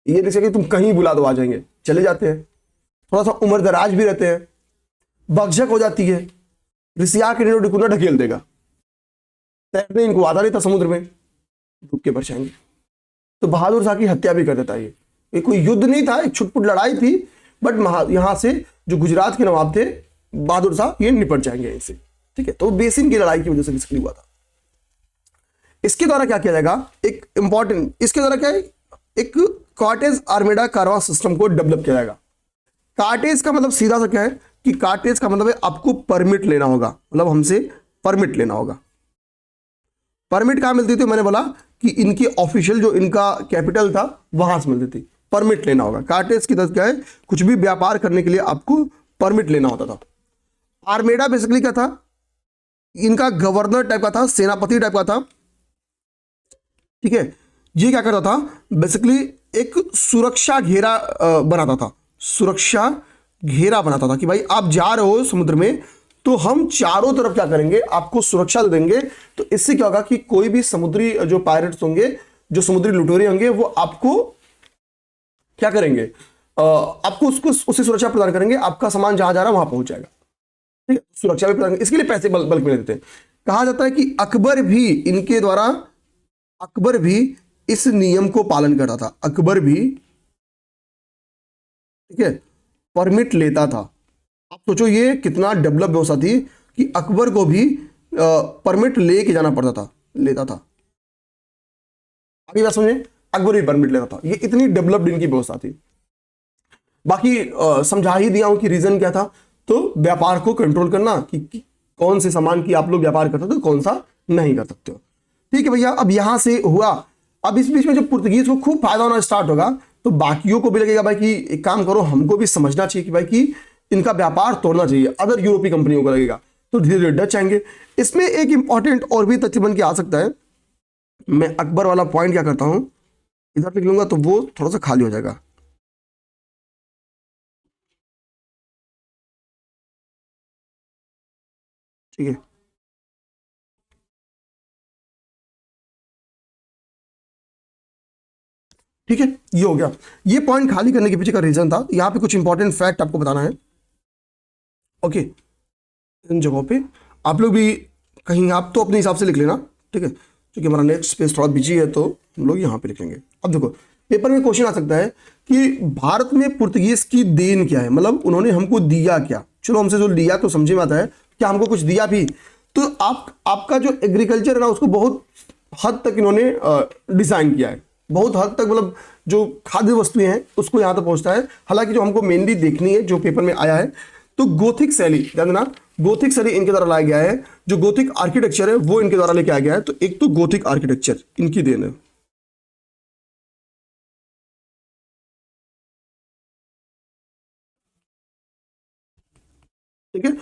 ये जैसे कि तुम कहीं बुला दो आ जाएंगे, चले जाते हैं। थोड़ा सा उम्र दराज भी रहते हैं, बकझक हो जाती है, रिसिया के नीनू डिकुन्ना ढकेल देगा। तैरने इनको आता नहीं था समुद्र में, डूब के मर जाएंगे। तो बहादुर शाह की हत्या भी कर देता है। ये कोई युद्ध नहीं था, एक छुटपुट लड़ाई थी, बट यहां से जो गुजरात के नवाब थे बहादुर शाह, ये निपट जाएंगे इनसे, ठीक है। तो बेसिन की लड़ाई की वजह से बेसिकली हुआ था। इसके द्वारा क्या किया जाएगा, एक इंपॉर्टेंट, इसके द्वारा क्या है, एक कार्टेज आर्मेडा कारवां सिस्टम को डेवलप किया जाएगा। कार्टेज का मतलब सीधा सा क्या है कि कार्टेज का मतलब है आपको परमिट लेना होगा, मतलब हमसे परमिट लेना होगा। परमिट कहां मिलती थी, मैंने बोला कि इनकी ऑफिशियल जो इनका कैपिटल था वहां से मिलती थी, परमिट लेना होगा। कार्टेज की तरह क्या है, कुछ भी व्यापार करने के लिए आपको परमिट लेना होता था। आर्मेडा बेसिकली क्या था, इनका गवर्नर टाइप का था, सेनापति टाइप का था, ठीक है। ये क्या करता था, बेसिकली एक सुरक्षा घेरा बनाता था, सुरक्षा घेरा बनाता था कि भाई आप जा रहे हो समुद्र में, तो हम चारों तरफ क्या करेंगे, आपको सुरक्षा दे देंगे। तो इससे क्या होगा कि कोई भी समुद्री जो पायरेट्स होंगे, जो समुद्री लुटेरे होंगे, वो आपको क्या करेंगे, आपको उसको उससे सुरक्षा प्रदान करेंगे, आपका सामान जहां जा रहा है वहां पहुंच जाएगा, ठीक है। सुरक्षा भी प्रदान, इसके लिए पैसे बल्क में देते हैं। कहा जाता है कि अकबर भी इनके द्वारा, अकबर भी इस नियम को पालन करता था। अकबर भी, ठीक है, परमिट लेता था। आप सोचो ये कितना डेवलप व्यवस्था थी कि अकबर को भी परमिट लेके जाना पड़ता था, लेता था। आगे बात समझे, अकबर भी परमिट लेता था। ये इतनी डेवलप्ड इनकी व्यवस्था थी। बाकी समझा ही दिया हूं कि रीजन क्या था, तो व्यापार को कंट्रोल करना कि कौन से सामान की आप लोग व्यापार कर सकते हो, कौन सा नहीं कर सकते हो, ठीक है भैया। अब यहां से हुआ, अब इस बीच में जब पुर्तगीज को खूब फायदा होना स्टार्ट होगा, तो बाकियों को भी लगेगा भाई कि एक काम करो, हमको भी समझना चाहिए कि भाई कि इनका व्यापार तोड़ना चाहिए। अदर यूरोपीय कंपनियों को लगेगा, तो धीरे धीरे डच आएंगे। इसमें एक इंपॉर्टेंट और भी तथ्य बन के आ सकता है। मैं अकबर वाला पॉइंट क्या करता हूं, इधर लिख लूंगा तो वो थोड़ा सा खाली हो जाएगा, ठीक है। ठीक है, ये हो गया। ये पॉइंट खाली करने के पीछे का रीजन था, यहां पे कुछ इंपॉर्टेंट फैक्ट आपको बताना है, ओके। इन जगहों पे आप लोग भी कहीं आप तो अपने हिसाब से लिख लेना, ठीक है, क्योंकि हमारा नेक्स्ट पेज थोड़ा बिजी है, तो हम लोग यहाँ पे लिखेंगे। अब देखो पेपर में क्वेश्चन आ सकता है कि भारत में पुर्तगीज की देन क्या है, मतलब उन्होंने हमको दिया क्या। चलो हमसे जो लिया तो समझे में आता है, क्या हमको कुछ दिया भी। तो आपका जो एग्रीकल्चर है ना, उसको बहुत हद तक इन्होंने डिजाइन किया है, बहुत हद तक, मतलब जो खाद्य वस्तुएं हैं उसको यहां तक पहुंचता है। हालांकि जो हमको मेनली देखनी है, जो पेपर में आया है, तो गोथिक शैली, ध्यान देना, गोथिक शैली इनके द्वारा लाया गया है। जो गोथिक आर्किटेक्चर है वो इनके द्वारा लेके आया गया है। तो एक तो गोथिक आर्किटेक्चर इनकी देन है, ठीक है।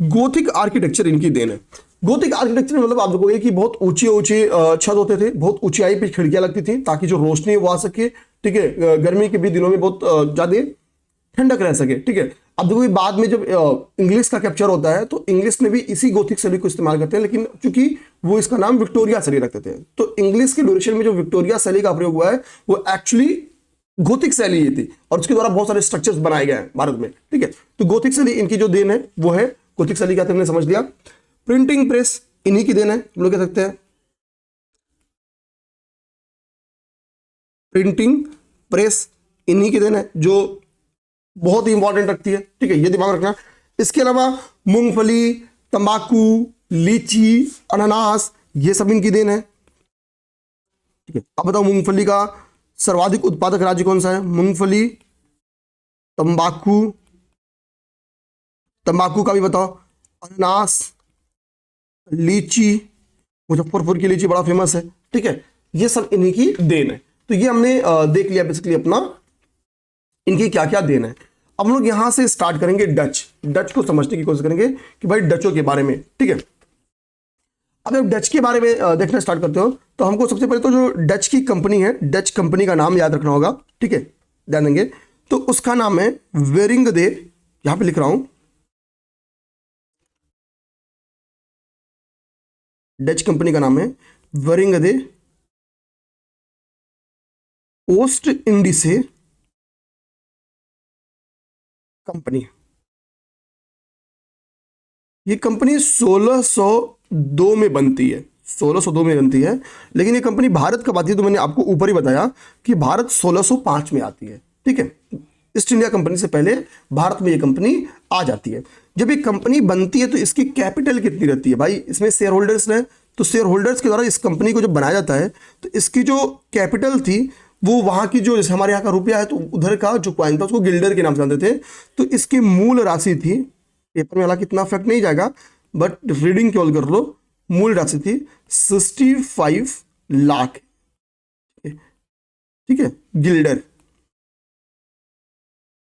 गोथिक आर्किटेक्चर इनकी देन है। गोथिक आर्किटेक्चर मतलब आप देखोगे कि बहुत ऊंचे ऊंचे छत होते थे, बहुत ऊंचाई पे खिड़कियां लगती थी ताकि जो रोशनी है वो आ सके, ठीक है। गर्मी के भी दिनों में बहुत ज्यादा ठंडक रह सके, ठीक है। अब देखो बाद में जब इंग्लिश का कैप्चर होता है, तो इंग्लिश में भी इसी गोथिक शैली को इस्तेमाल करते हैं, लेकिन चूंकि वो इसका नाम विक्टोरिया शैली रखते थे, तो इंग्लिश के ड्यूरेशन में जो विक्टोरिया शैली का प्रयोग हुआ है वो एक्चुअली गोथिक शैली ही थी, और उसके द्वारा बहुत सारे स्ट्रक्चर्स बनाए गए हैं भारत में, ठीक है। तो गोथिक शैली इनकी जो देन है वो है। गोथिक शैली क्या तुमने समझ लिया। प्रिंटिंग प्रेस इन्हीं की देन है, हम लोग कह सकते हैं। प्रिंटिंग प्रेस इन्हीं की देन है, जो बहुत ही इंपॉर्टेंट रखती है, ठीक है, ये दिमाग रखना। इसके अलावा मूंगफली, तंबाकू, लीची, अनानास, ये सब इनकी देन है, ठीक है। अब बताओ मूंगफली का सर्वाधिक उत्पादक राज्य कौन सा है। मूंगफली, तंबाकू, तंबाकू का भी बताओ, अनानास, लीची, मुजफ्फरपुर की लीची बड़ा फेमस है, ठीक है। ये सब इन्हीं की देन है। तो ये हमने देख लिया बेसिकली अपना, इनकी क्या क्या देन है। अब हम लोग यहां से स्टार्ट करेंगे डच। डच को समझने की कोशिश करेंगे कि भाई डचों के बारे में, ठीक है। अब जब डच के बारे में देखना स्टार्ट करते हो तो हमको सबसे पहले तो जो डच की कंपनी है, डच कंपनी का नाम याद रखना होगा, ठीक है, ध्यान देंगे। तो उसका नाम है वेरिंग दे, यहां पे लिख रहा हूं, डच कंपनी का नाम है वेरिंग दे ओस्ट इंडीसे कंपनी। ये कंपनी 1602 में बनती है, 1602 में बनती है, लेकिन ये कंपनी भारत कब आती है तो मैंने आपको ऊपर ही बताया कि भारत 1605 में आती है, ठीक है। ईस्ट इंडिया कंपनी से पहले भारत में ये कंपनी आ जाती है। जब ये कंपनी बनती है तो इसकी कैपिटल कितनी रहती है भाई, इसमें शेयर होल्डर्स रहे, तो शेयर होल्डर्स के द्वारा इस कंपनी को जब बनाया जाता है तो इसकी जो कैपिटल थी वो वहां की, जो जैसे हमारे यहाँ का रुपया है तो उधर का जो कॉइन था उसको गिल्डर के नाम से जानते थे, तो इसकी मूल राशि थी, पेपर में हालांकि इतना इफेक्ट नहीं जाएगा बट रीडिंग केवल कर लो, मूल राशि थी 65 लाख, ठीक है, गिल्डर।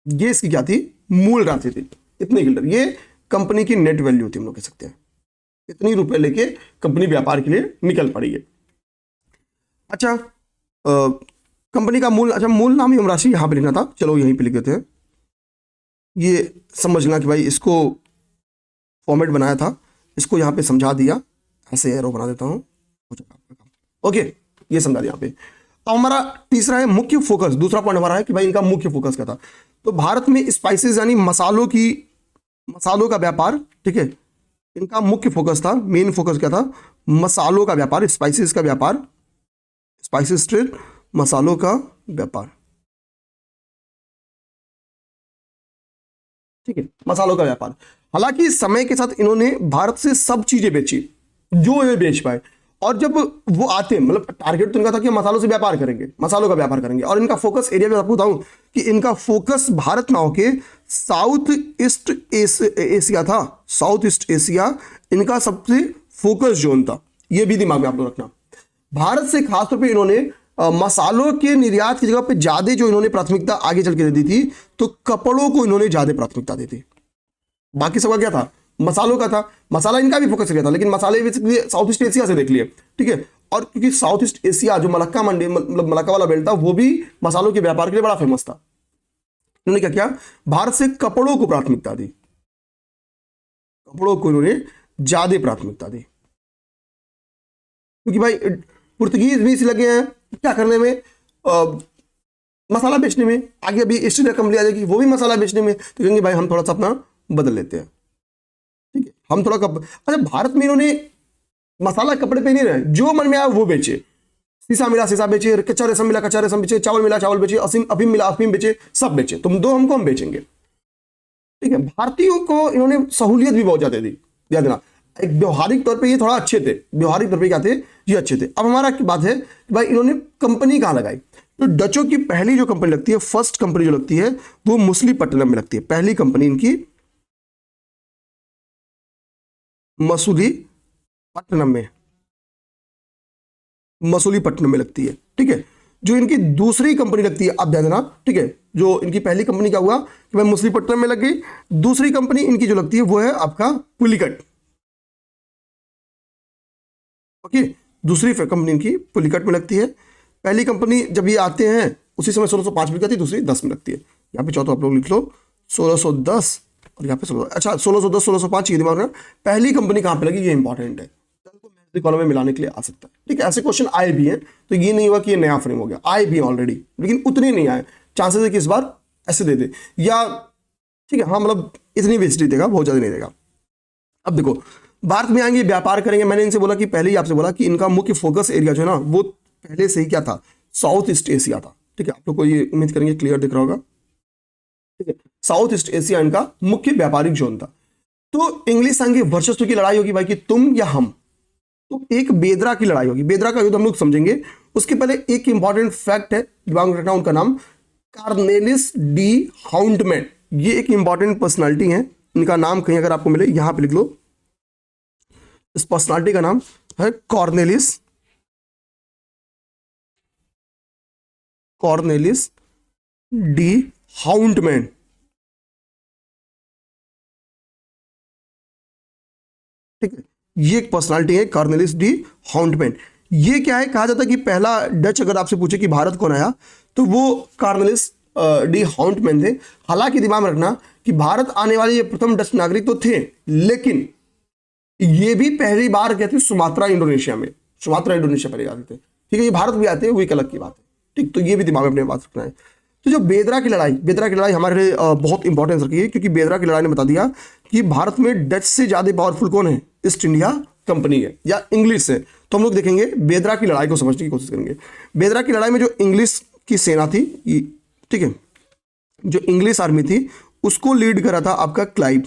ये इसकी क्या थी, मूल राशि थी, इतनी गिल्डर। ये कंपनी की नेट वैल्यू थी, हम लोग कह सकते हैं इतनी रुपए लेके कंपनी व्यापार के लिए निकल पड़ी है। अच्छा, कंपनी का मूल, अच्छा मूल नाम एवं राशि यहां पे लिखना था, चलो यहीं पे लिख देते हैं। ये समझना कि भाई इसको फॉर्मेट बनाया था, इसको यहां पे समझा दिया, ऐसे एरो बना देता हूं, ओके, ये समझा दिया यहां पे। अब हमारा तीसरा है मुख्य फोकस, दूसरा पॉइंट हमारा है कि भाई इनका मुख्य फोकस क्या था। तो भारत में स्पाइसेस यानी मसालों का व्यापार, ठीक है, इनका मुख्य फोकस था, मेन फोकस क्या था, मसालों का व्यापार, स्पाइसेस का व्यापार, स्पाइसेस ट्रेड, मसालों का व्यापार, ठीक है, मसालों का व्यापार। हालांकि समय के साथ इन्होंने भारत से सब चीजें बेची जो ये बेच पाए, और जब वो आते, मतलब टारगेट तो इनका था कि मसालों से व्यापार करेंगे, मसालों का व्यापार करेंगे, और इनका फोकस एरिया में आपको बताऊं कि इनका फोकस भारत ना होके साउथ ईस्ट एशिया था, साउथ ईस्ट एशिया इनका सबसे फोकस जोन था, ये भी दिमाग में आप लोग रखना। भारत से खासतौर पर इन्होंने मसालों के निर्यात की जगह पे ज्यादा जो इन्होंने प्राथमिकता आगे चल के दे दी थी, तो कपड़ों को इन्होंने ज्यादा प्राथमिकता दी थी। बाकी सबका क्या था, मसालों का था, मसाला इनका भी फोकस किया था, लेकिन मसाले बेसिकली साउथ ईस्ट एशिया से देख लिए, ठीक है। और क्योंकि साउथ ईस्ट एशिया जो मलक्का मंडी, मतलब मलक्का वाला बेल्ट था, वो भी मसालों के व्यापार के लिए बड़ा फेमस था। इन्होंने क्या किया, भारत से कपड़ों को प्राथमिकता दी, कपड़ों को इन्होंने ज्यादा प्राथमिकता दी, क्योंकि भाई पुर्तगीज भी इसी लगे हैं क्या करने में, मसाला बेचने में। आगे अभी ईस्ट इंडिया कंपनी आ जाएगी, वो भी मसाला बेचने में, तो कहेंगे भाई हम थोड़ा सा अपना बदल लेते हैं, ठीक है, हम थोड़ा अच्छा भारत में इन्होंने मसाला कपड़े पे नहीं रहे, जो मन में आया वो बेचे, सीसा मिला सीसा बेचे, कच्चा रेशम मिला कच्चा रेशम बेचे, चावल मिला चावल बेचे, अफीम मिला अफीम बेचे, सब बेचे, तुम दो हमको हम बेचेंगे, ठीक है। भारतीयों को इन्होंने सहूलियत भी बहुत ज्यादा दी, ध्यान देना। एक व्यवहारिक तौर पे ये थोड़ा अच्छे थे, व्यवहारिक तौर पे क्या थे, ये अच्छे थे। अब हमारा बात है भाई इन्होंने कंपनी कहां लगाई, तो डचों की पहली जो कंपनी लगती है, फर्स्ट कंपनी जो लगती है वो मछलीपट्टनम में लगती है, पहली कंपनी इनकी मछलीपट्टनम में लगती है, ठीक है। जो इनकी दूसरी कंपनी लगती है, आप ध्यान देना, ठीक है, जो इनकी पहली कंपनी क्या हुआ कि भाई मछलीपट्टनम में लग गई, दूसरी कंपनी इनकी जो लगती है वो है आपका पुलिकट, ओके, दूसरी कंपनी इनकी पुलिकट में लगती है। पहली कंपनी जब ये आते हैं उसी समय 1605 में लगती है, दूसरी 10 में लगती है। यहाँ पे चौथा आप लोग लिख लो 1610 और यहाँ पे 16, अच्छा 1610 1605 ये दिमाग में। पहली कंपनी कहाँ पे लगी ये इंपॉर्टेंट है, कॉलम में मिलाने के लिए आ सकता है, ठीक है। ऐसे क्वेश्चन आए भी हैं, तो ये नहीं हुआ कि ये नया फ्रेम हो गया, आए भी हैं ऑलरेडी, लेकिन उतने नहीं आए, चांसेस है कि इस बार ऐसे दे दे, या ठीक है, हाँ मतलब इतनी वेस्टी देगा, बहुत ज्यादा नहीं देगा। अब देखो भारत में आएंगे, व्यापार करेंगे, मैंने इनसे बोला कि पहले ही आपसे बोला कि इनका मुख्य फोकस एरिया जो है ना वो पहले से ही क्या था, साउथ ईस्ट एशिया था, ठीक है। आप लोग को ये उम्मीद करेंगे क्लियर दिख रहा होगा, ठीक है। साउथ ईस्ट एशिया इनका मुख्य व्यापारिक जोन था। तो इंग्लिश संघ वर्चस्व की लड़ाई होगी भाई कि तुम या हम, तो एक बेदरा की लड़ाई होगी, बेदरा का युद्ध हम लोग समझेंगे। उसके पहले एक इंपॉर्टेंट फैक्ट है, दिमाग में रखना, उनका नाम कॉर्नेलिस डी हाउंटमैन, ये एक इंपॉर्टेंट पर्सनालिटी है, इनका नाम कहीं अगर आपको मिले यहां पे लिख लो, इस पर्सनालिटी का नाम है कॉर्नेलिस डी हाउंटमैन, ठीक है, ये एक पर्सनालिटी है कॉर्नेलिस डी हाउंटमैन। ये क्या है, कहा जाता है कि पहला डच अगर आपसे पूछे कि भारत कौन आया तो वो कॉर्नेलिस डी हाउंटमैन थे। हालांकि दिमाग में रखना कि भारत आने वाले ये प्रथम डच नागरिक तो थे, लेकिन ये भी पहली बार गए थे सुमात्रा इंडोनेशिया में, सुमात्रा इंडोनेशिया पहले आते थे। ठीक है, ये भारत भी आते हैं, वो एक अलग की बात है। ठीक, तो ये भी दिमाग में अपने बात रखना है। तो जो बेदरा की लड़ाई हमारे लिए बहुत इंपॉर्टेंस रखी है, क्योंकि बेदरा की लड़ाई ने बता दिया कि भारत में डच से ज्यादा पावरफुल कौन है, ईस्ट इंडिया कंपनी है या इंग्लिश है। तो हम लोग देखेंगे बेदरा की लड़ाई को समझने की कोशिश करेंगे। बेदरा की लड़ाई में जो इंग्लिश की सेना थी, ठीक है, जो इंग्लिश आर्मी थी उसको लीड करा था आपका क्लाइव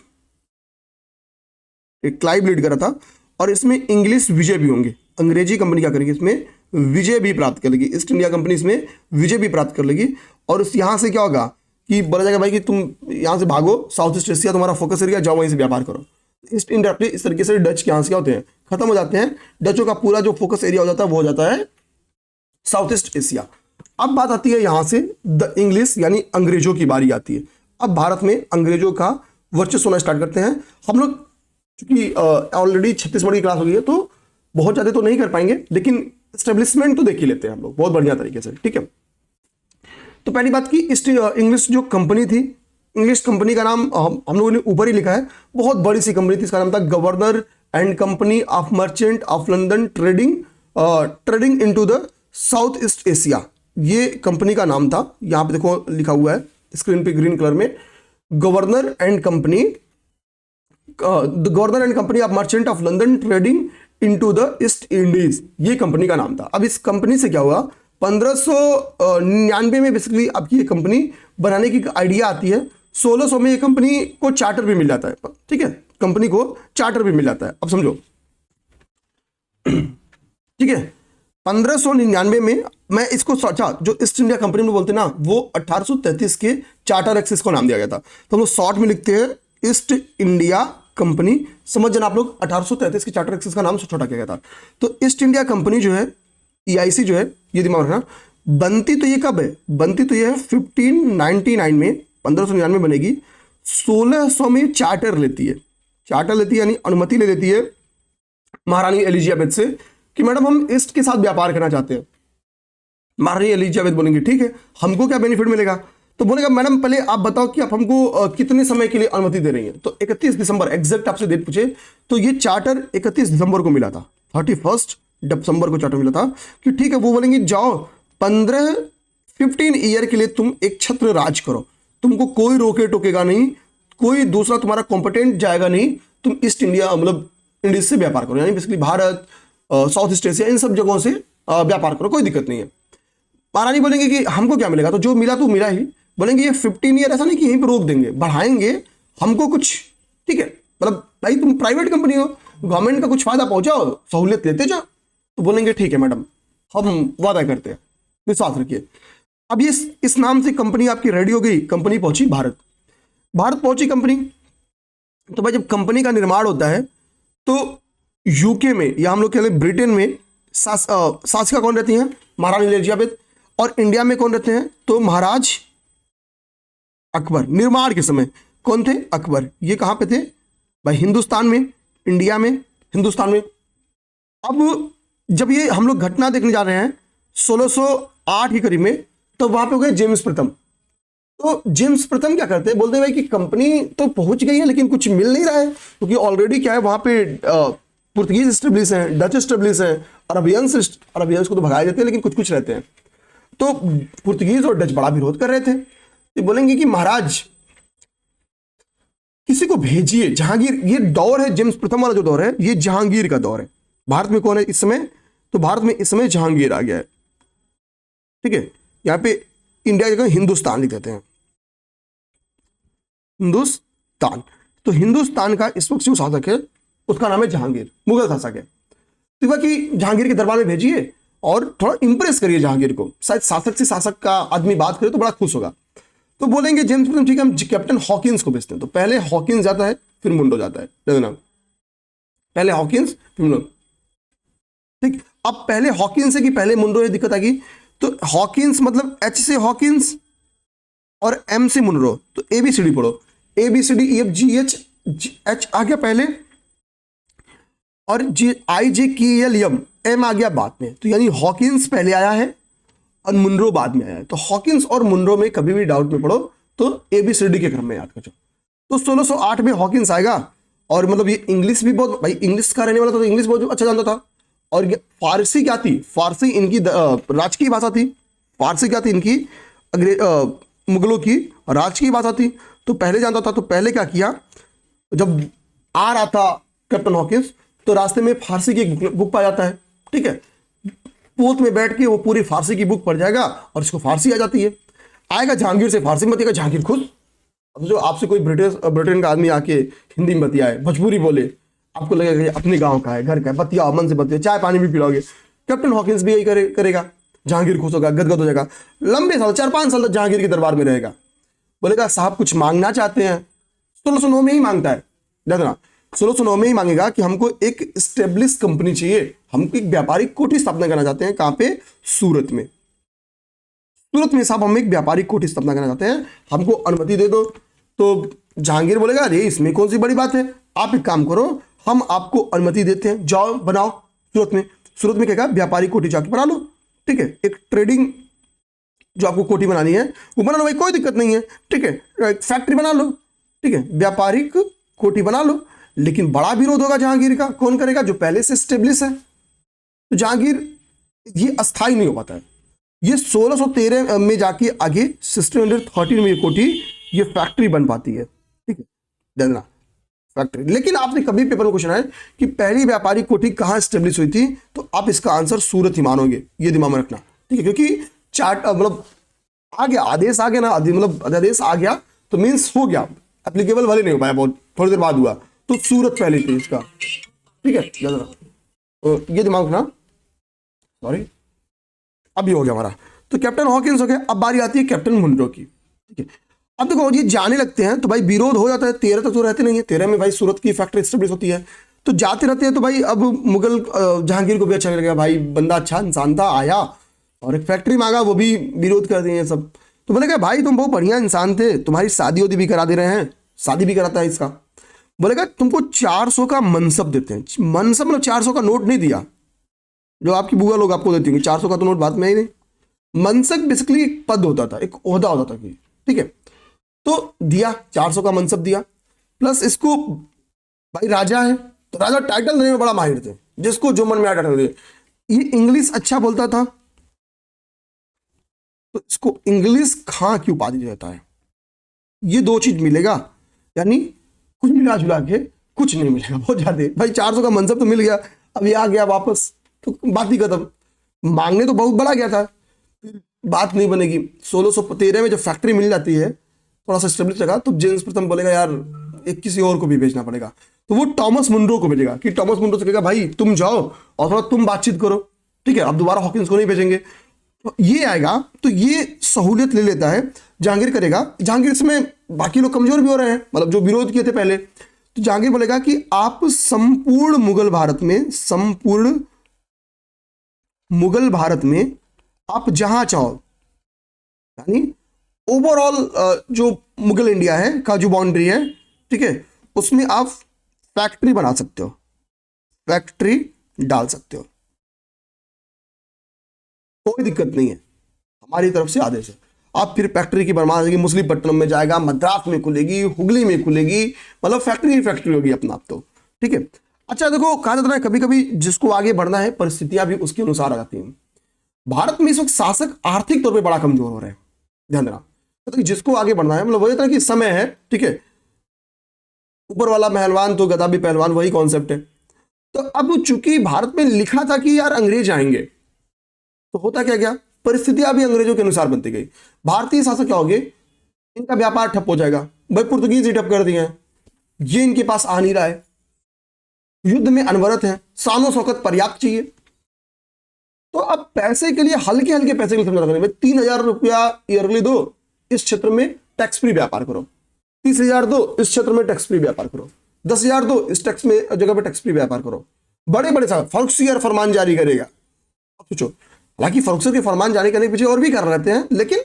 लीड करा था। और इसमें इंग्लिश विजय भी होंगे, अंग्रेजी कंपनी क्या करेगी, इसमें विजय भी प्राप्त कर लेगी, ईस्ट इंडिया कंपनी इसमें विजय भी प्राप्त कर लेगी। और उस यहां से क्या होगा कि बोला जाएगा भाई कि तुम यहां से भागो, साउथ ईस्ट एशिया तुम्हारा फोकस एरिया, जाओ वहीं से व्यापार करो। ईस्ट इंडिया इस तरीके से डच के यहां से क्या होते हैं, खत्म हो जाते हैं। डचों का पूरा जो फोकस एरिया हो जाता है वो हो जाता है साउथ ईस्ट एशिया। अब बात आती है यहां से द इंग्लिश यानी अंग्रेजों की बारी आती है। अब भारत में अंग्रेजों का वर्चस्व होना स्टार्ट करते हैं। हम लोग चूंकि ऑलरेडी छत्तीसगढ़ की क्लास हो गई है तो बहुत ज्यादा तो नहीं कर पाएंगे, लेकिन स्टेब्लिशमेंट तो देख ही लेते हैं हम लोग बहुत बढ़िया तरीके से। ठीक है, तो पहली बात की इंग्लिश जो कंपनी थी, इंग्लिश कंपनी का नाम हम लोगों ने ऊपर ही लिखा है, बहुत बड़ी सी कंपनी थी। इसका नाम था governor and company of merchant of London trading into the south East Asia, ये कंपनी का नाम था। यहां पे देखो लिखा हुआ है स्क्रीन पे ग्रीन कलर में, governor and company of merchant of London trading into the east Indies, ये कंपनी का नाम था। अब इस कंपनी से क्या हुआ, 1599 में बेसिकली आपकी ये कंपनी बनाने की आइडिया आती है। 1600 में ये कंपनी को चार्टर भी मिल जाता है। ठीक है, कंपनी को चार्टर भी मिल जाता है। अब समझो, ठीक है, 1599 में मैं इसको सोचा, जो ईस्ट इंडिया कंपनी में बोलते हैं ना, वो 1833 के चार्टर एक्ट से इसको नाम दिया गया था। तो हम लोग शॉर्ट में लिखते हैं ईस्ट इंडिया कंपनी। समझ जाना आप लोग, 1833 के चार्टर एक्ट का नाम छोटा किया गया था। तो ईस्ट इंडिया कंपनी जो है, EIC जो है, ये दिमाग रखना, बनती तो ये कब है, बनती तो ये है 1599 में, 1599 बनेगी। 1600 में चार्टर लेती है, यानी अनुमति ले लेती है महारानी एलिजाबेथ से कि मैडम हम ईस्ट के साथ व्यापार करना चाहते हैं। महारानी एलिजाबेथ बोलेंगे ठीक है, हमको क्या बेनिफिट मिलेगा, तो बोलेगा मैडम पहले आप बताओ कि आप हमको कितने समय के लिए अनुमति दे रही हैं। तो 31 दिसंबर, एग्जैक्ट आपसे डेट पूछे तो ये चार्टर 31 दिसंबर को मिला था, 31 दिसंबर को चार्टर मिला था कि ठीक है। वो बोलेंगे जाओ 15 ईयर के लिए तुम एक छत्र राज करो, तुमको कोई रोके टोकेगा नहीं, कोई दूसरा तुम्हारा कॉम्पिटेंट जाएगा नहीं, तुम ईस्ट इंडिया मतलब इंडीज से व्यापार करो, यानी basically Bharat, South East Asia, इन सब जगहों से व्यापार करो, कोई दिक्कत नहीं है। महारानी बोलेंगे कि हमको क्या मिलेगा, तो जो मिला तो मिला ही। बोलेंगे ये 15 ईयर ऐसा नहीं कि यहीं पर रोक देंगे, बढ़ाएंगे हमको कुछ। ठीक है, मतलब भाई तुम प्राइवेट कंपनी हो, गवर्नमेंट का कुछ फायदा पहुंचाओ, सहूलियत लेते जाओ। तो बोलेंगे ठीक है मैडम, हम वादा करते हैं, विश्वास रखिए। अब ये इस नाम से कंपनी आपकी रेडी हो गई, कंपनी पहुंची भारत पहुंची कंपनी। तो भाई जब कंपनी का निर्माण होता है तो यूके में या हम लोग कह लें ब्रिटेन में शासिका कौन रहती हैं, महारानी एलिजाबेथ। और इंडिया में कौन रहते हैं, तो महाराज अकबर। निर्माण के समय कौन थे, अकबर। ये कहां पे थे भाई, हिंदुस्तान में, इंडिया में, हिंदुस्तान में। अब जब ये हम लोग घटना देखने जा रहे हैं 1608 के करीब में, तो वहां पे हो गए जेम्स प्रथम। तो जेम्स प्रथम क्या करते हैं, बोलते हैं भाई कि कंपनी तो पहुंच गई है लेकिन कुछ मिल नहीं रहा है, क्योंकि ऑलरेडी क्या है वहां पे पुर्तगीज स्टेब्लिश हैं, डच स्टेब्लिश हैं, अरबियंस को तो भगाए देते हैं लेकिन कुछ कुछ रहते हैं। तो पुर्तगीज और डच बड़ा विरोध कर रहे थे। तो बोलेंगे कि महाराज किसी को भेजिए, जहांगीर, ये दौर है जेम्स प्रथम वाला जो दौर है, ये जहांगीर का दौर है। भारत में कौन है इस समय, तो भारत में इस समय जहांगीर आ गया है। ठीक है, यहां पे इंडिया की जगह हिंदुस्तान लिख देते हैं, हिंदुस्तान। तो हिंदुस्तान का इस वक्त जो शासक है उसका नाम है जहांगीर, मुगल शासक है। तो कि जहांगीर के दरबार में भेजिए और थोड़ा इंप्रेस करिए जहांगीर को, शायद शासक से शासक का आदमी बात करे तो बड़ा खुश होगा। तो बोलेंगे जेम्स प्रथम ठीक है, हम कैप्टन हॉकिंस को भेजते हैं। तो पहले हॉकिंस जाता है फिर मुंडो जाता है, पहले हॉकिंस फिर मुंडो। ठीक, अब पहले हॉकिंस है कि पहले मुंडो, ये दिक्कत आ गई। तो हॉकिंस मतलब H से हॉकिंस और M से मुनरो। तो ABCD पढ़ो, ABCD EFGH H आ गया पहले। और जी IJKL एम आ गया बाद में, तो यानी हॉकिंस पहले आया है और मुनरो बाद में आया है। तो हॉकिंस और मुनरो में कभी भी डाउट में पड़ो तो ABCD के क्रम में याद कर। तो 1608 में हॉकिंस आएगा, और मतलब ये इंग्लिश भी बहुत, भाई इंग्लिश का रहने वाला तो इंग्लिश बहुत अच्छा जानता था। और ये फारसी क्या थी, फारसी इनकी राजकीय भाषा थी। फारसी क्या थी इनकी, मुगलों की राजकीय भाषा थी। तो पहले जानता था, तो पहले क्या किया, जब आ रहा था कैप्टन हॉकिंस तो रास्ते में फारसी की एक बुक पा जाता है, ठीक है। पोत में बैठ के वो पूरी फारसी की बुक पढ़ जाएगा और इसको फारसी आ जाती है। आएगा जहांगीर से फारसी में बतिएगा, जहांगीर खुश। अब जो आपसे कोई ब्रिटेन का आदमी आके हिंदी में बतियाए, भोजपुरी बोले, आपको लगेगा कि अपने गांव का है, घर का है, बतिया मन से बतिया, चाय पानी भी पिलाओगे। कैप्टन हॉकिंस भी यही करेगा। जहांगीर खुश होगा, गदगद हो जाएगा। लंबे साल 4-5 साल तक जहांगीर के दरबार में रहेगा। बोलेगा साहब कुछ मांगना चाहते हैं, 1609 में ही मांगता है। देखना 1609 में ही मांगेगा कि हमको एक स्टेब्लिश कंपनी चाहिए, हम एक व्यापारिक कोठी स्थापना करना चाहते हैं। कहां पे, सूरत में। सूरत में साहब हम एक व्यापारिक कोठी स्थापना करना चाहते हैं, हमको अनुमति दे दो। तो जहांगीर बोलेगा अरे इसमें कौन सी बड़ी बात है, आप एक काम करो, हम आपको अनुमति देते हैं, जाओ बनाओ सूरत में। सूरत में क्या, व्यापारिक कोठी जाके बना लो, ठीक है। एक ट्रेडिंग जो आपको कोठी बनानी है वो बना लो भाई, कोई दिक्कत नहीं है, ठीक है। फैक्ट्री बना लो, ठीक है, व्यापारिक कोठी बना लो। लेकिन बड़ा विरोध होगा जहांगीर का। कौन करेगा, जो पहले से स्टेब्लिश है। तो जहांगीर ये अस्थाई नहीं हो पाता है। ये 1613 में जाके आगे 1613 में ये कोठी, ये फैक्ट्री बन पाती है, ठीक है, देखना फैक्ट्री। लेकिन आपने कभी पेपर में क्वेश्चन है कि पहली व्यापारिक कोठी कहां स्टेब्लिश हुई थी, तो आप इसका आंसर सूरत ही मानोगे, ये दिमाग में रखना, ठीक है। क्योंकि चार्ट मतलब आ गया, आदेश आ गया ना, मतलब अध्यादेश आ गया तो मीन्स हो गया, एप्लीकेबल वाले नहीं हो पाया, बहुत थोड़ी देर बाद हुआ। तो सूरत पहले थी इसका, ठीक है, तो ये दिमाग रखना। सॉरी, अब ये हो गया हमारा। तो कैप्टन हॉकिंस हो गया। अब बारी आती है कैप्टन मुनरो की, ठीक है। अब देखो ये जाने लगते हैं तो भाई विरोध हो जाता है। 13 तक तो रहते नहीं है, 13 में भाई सूरत की फैक्ट्री स्टेब्लिश होती है। तो जाते रहते हैं तो भाई अब मुगल जहांगीर को भी अच्छा लगेगा, भाई बंदा अच्छा इंसान था, आया और एक फैक्ट्री मांगा, वो भी विरोध कर दिए सब। तो बोलेगा भाई तुम बहुत बढ़िया इंसान थे, तुम्हारी शादी वादी भी करा दे रहे हैं, शादी भी कराता है इसका। बोलेगा तुमको 400 का मनसब देते हैं। मनसब मतलब 400 का नोट नहीं दिया, जो आपकी बुआ लोग आपको देती होंगी। 400 का तो नोट बात में ही नहीं। मनसब बेसिकली एक पद होता था, एक ओहदा होता था कि, ठीक है। तो दिया 400 का मनसब दिया, प्लस इसको भाई राजा है तो राजा टाइटल देने में बड़ा माहिर थे, जिसको जो मन में आया टाइटल दे। ये इंग्लिश अच्छा बोलता था तो इसको इंग्लिश खां की उपाधि देता है। ये दो चीज मिलेगा, यानी कुछ मिला जुला के कुछ नहीं मिलेगा बहुत ज्यादा। भाई 400 का मनसब तो मिल गया, अब ये आ गया वापस तो बात ही खत्म। मांगने तो बहुत बड़ा गया था, बात नहीं बनेगी। 1613 में जब फैक्ट्री मिल जाती है, थोड़ा सा स्टेब्लिश लगा, तो जेम्स प्रथम बोलेगा यार एक किसी और को भी भेजना पड़ेगा। तो वो टॉमस मुनरो को भेजेगा कि टॉमस मुनरो से कहेगा भाई तुम जाओ और थोड़ा तुम बातचीत करो, ठीक है, अब दोबारा हॉकिंस को नहीं भेजेंगे। तो ये आएगा तो ये सहूलियत ले लेता है, जहांगीर करेगा। जहांगीर इसमें बाकी लोग कमजोर भी हो रहे हैं, मतलब जो विरोध किए थे पहले। तो जहांगीर बोलेगा कि आप संपूर्ण मुगल भारत में आप जहां चाहो, यानी ओवरऑल जो मुगल इंडिया है का जो बाउंड्री है, ठीक है, उसमें आप फैक्ट्री बना सकते हो, फैक्ट्री डाल सकते हो, कोई दिक्कत नहीं है, हमारी तरफ से आदेश है। आप फिर फैक्ट्री की बर्मा जाएगी, मछलीपट्टनम में जाएगा, मद्रास में खुलेगी, हुगली में खुलेगी, मतलब फैक्ट्री ही फैक्ट्री होगी अपना आप तो, ठीक है। अच्छा देखो कहा जाता है कभी कभी जिसको आगे बढ़ना है परिस्थितियां भी उसके अनुसार आ जाती हैं। भारत में इस वक्त शासक आर्थिक तौर पे बड़ा कमजोर हो रहे हैं, ध्यान देना। तो जिसको आगे बढ़ना है, मतलब वही तरह की समय है, ठीक है, ऊपर वाला पहलवान तो गदा भी पहलवान, वही कॉन्सेप्ट है। तो अब चूंकि भारत में लिखा था कि यार अंग्रेज आएंगे, तो होता क्या गया, परिस्थितियां भी अंग्रेजों के अनुसार बनती गई। भारतीय शासक क्या हो गए, इनका व्यापार ठप हो जाएगा, भाई पुर्तगीज ही ठप कर दिए हैं, ये इनके पास आ नहीं रहा है, युद्ध में अनवरत है, शानो शौकत पर्याप्त चाहिए। तो अब पैसे के लिए हल्के हल्के पैसे के लिए समझौता करने में 3,000 रुपया ईयरली दो, इस क्षेत्र में टैक्स फ्री व्यापार करो, 30,000 दो, इस क्षेत्र में टैक्स फ्री व्यापार करो, 10,000 दो, इस टैक्स में जगह पर टैक्स फ्री व्यापार करो। बड़े बड़े साहब फर्रुखसियर फरमान जारी करेगा। अब सोचो, हालांकि फर्रुखसियर के फरमान जारी करने के पीछे और भी कारण रहते हैं, लेकिन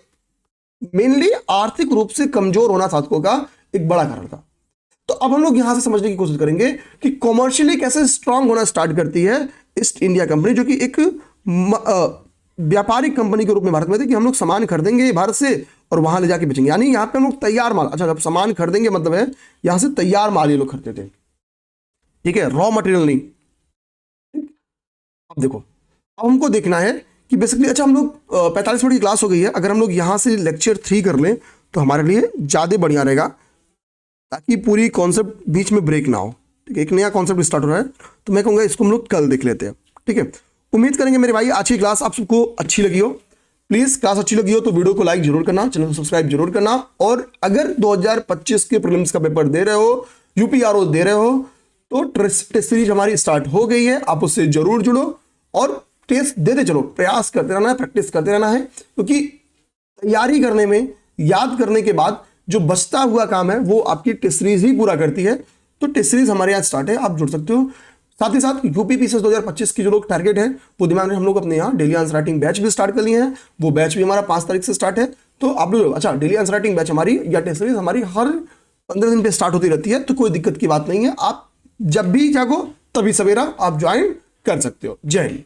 मेनली आर्थिक रूप से कमजोर होना शासकों का एक बड़ा कारण था। तो अब हम लोग यहां से समझने की कोशिश करेंगे कि कॉमर्शियली कैसे स्ट्रांग होना स्टार्ट करती है ईस्ट इंडिया कंपनी, जो कि एक व्यापारिक कंपनी के रूप में भारत में थी, कि हम लोग सामान खरीदेंगे भारत से और वहां ले जाके बेचेंगे। यानी यहाँ पे हम लोग तैयार माल, अच्छा जब सामान खरीदेंगे मतलब है यहां से तैयार माल ये लोग खरीदते थे, ठीक है, रॉ मटेरियल नहीं। अब देखो, अब हमको देखना है कि बेसिकली, अच्छा हम लोग 45 मिनट की क्लास हो गई है, अगर हम लोग यहाँ से लेक्चर 3 कर लें तो हमारे लिए ज़्यादा बढ़िया रहेगा, ताकि पूरी कॉन्सेप्ट बीच में ब्रेक ना हो। ठीक है, एक नया कॉन्सेप्ट स्टार्ट हो रहा है, तो मैं कहूँगा इसको हम लोग कल देख लेते हैं। ठीक है, उम्मीद करेंगे मेरे भाई आज की क्लास आप सबको अच्छी लगी हो। प्लीज क्लास अच्छी लगी हो तो वीडियो को लाइक जरूर करना, चैनल को सब्सक्राइब जरूर करना, और अगर 2025 के प्रीलिम्स का पेपर दे रहे हो, यूपीआरओ दे रहे हो, तो टेस्ट सीरीज हमारी स्टार्ट हो गई है, आप उससे जरूर जुड़ो और टेस्ट देते चलो, प्रयास करते रहना है, प्रैक्टिस करते रहना है, क्योंकि तैयारी करने में, याद करने के बाद जो बचता हुआ काम है वो आपकी टेस्ट सीरीज ही पूरा करती है। तो टेस्ट सीरीज हमारे यहाँ स्टार्ट है, आप जुड़ सकते हो। साथ ही साथ यूपी पीसीएस 2025 की जो लोग टारगेट है वो दिमाग में, हम लोग अपने यहाँ डेली आंसर राइटिंग बैच भी स्टार्ट कर लिए हैं, वो बैच भी हमारा 5 तारीख से स्टार्ट है। तो आप लोग, अच्छा डेली आंसर राइटिंग बैच हमारी या टेस्ट सीरीज हमारी हर 15 दिन पे स्टार्ट होती रहती है, तो कोई दिक्कत की बात नहीं है, आप जब भी जागो तभी सवेरा आप ज्वाइन कर सकते हो। जय हिंद।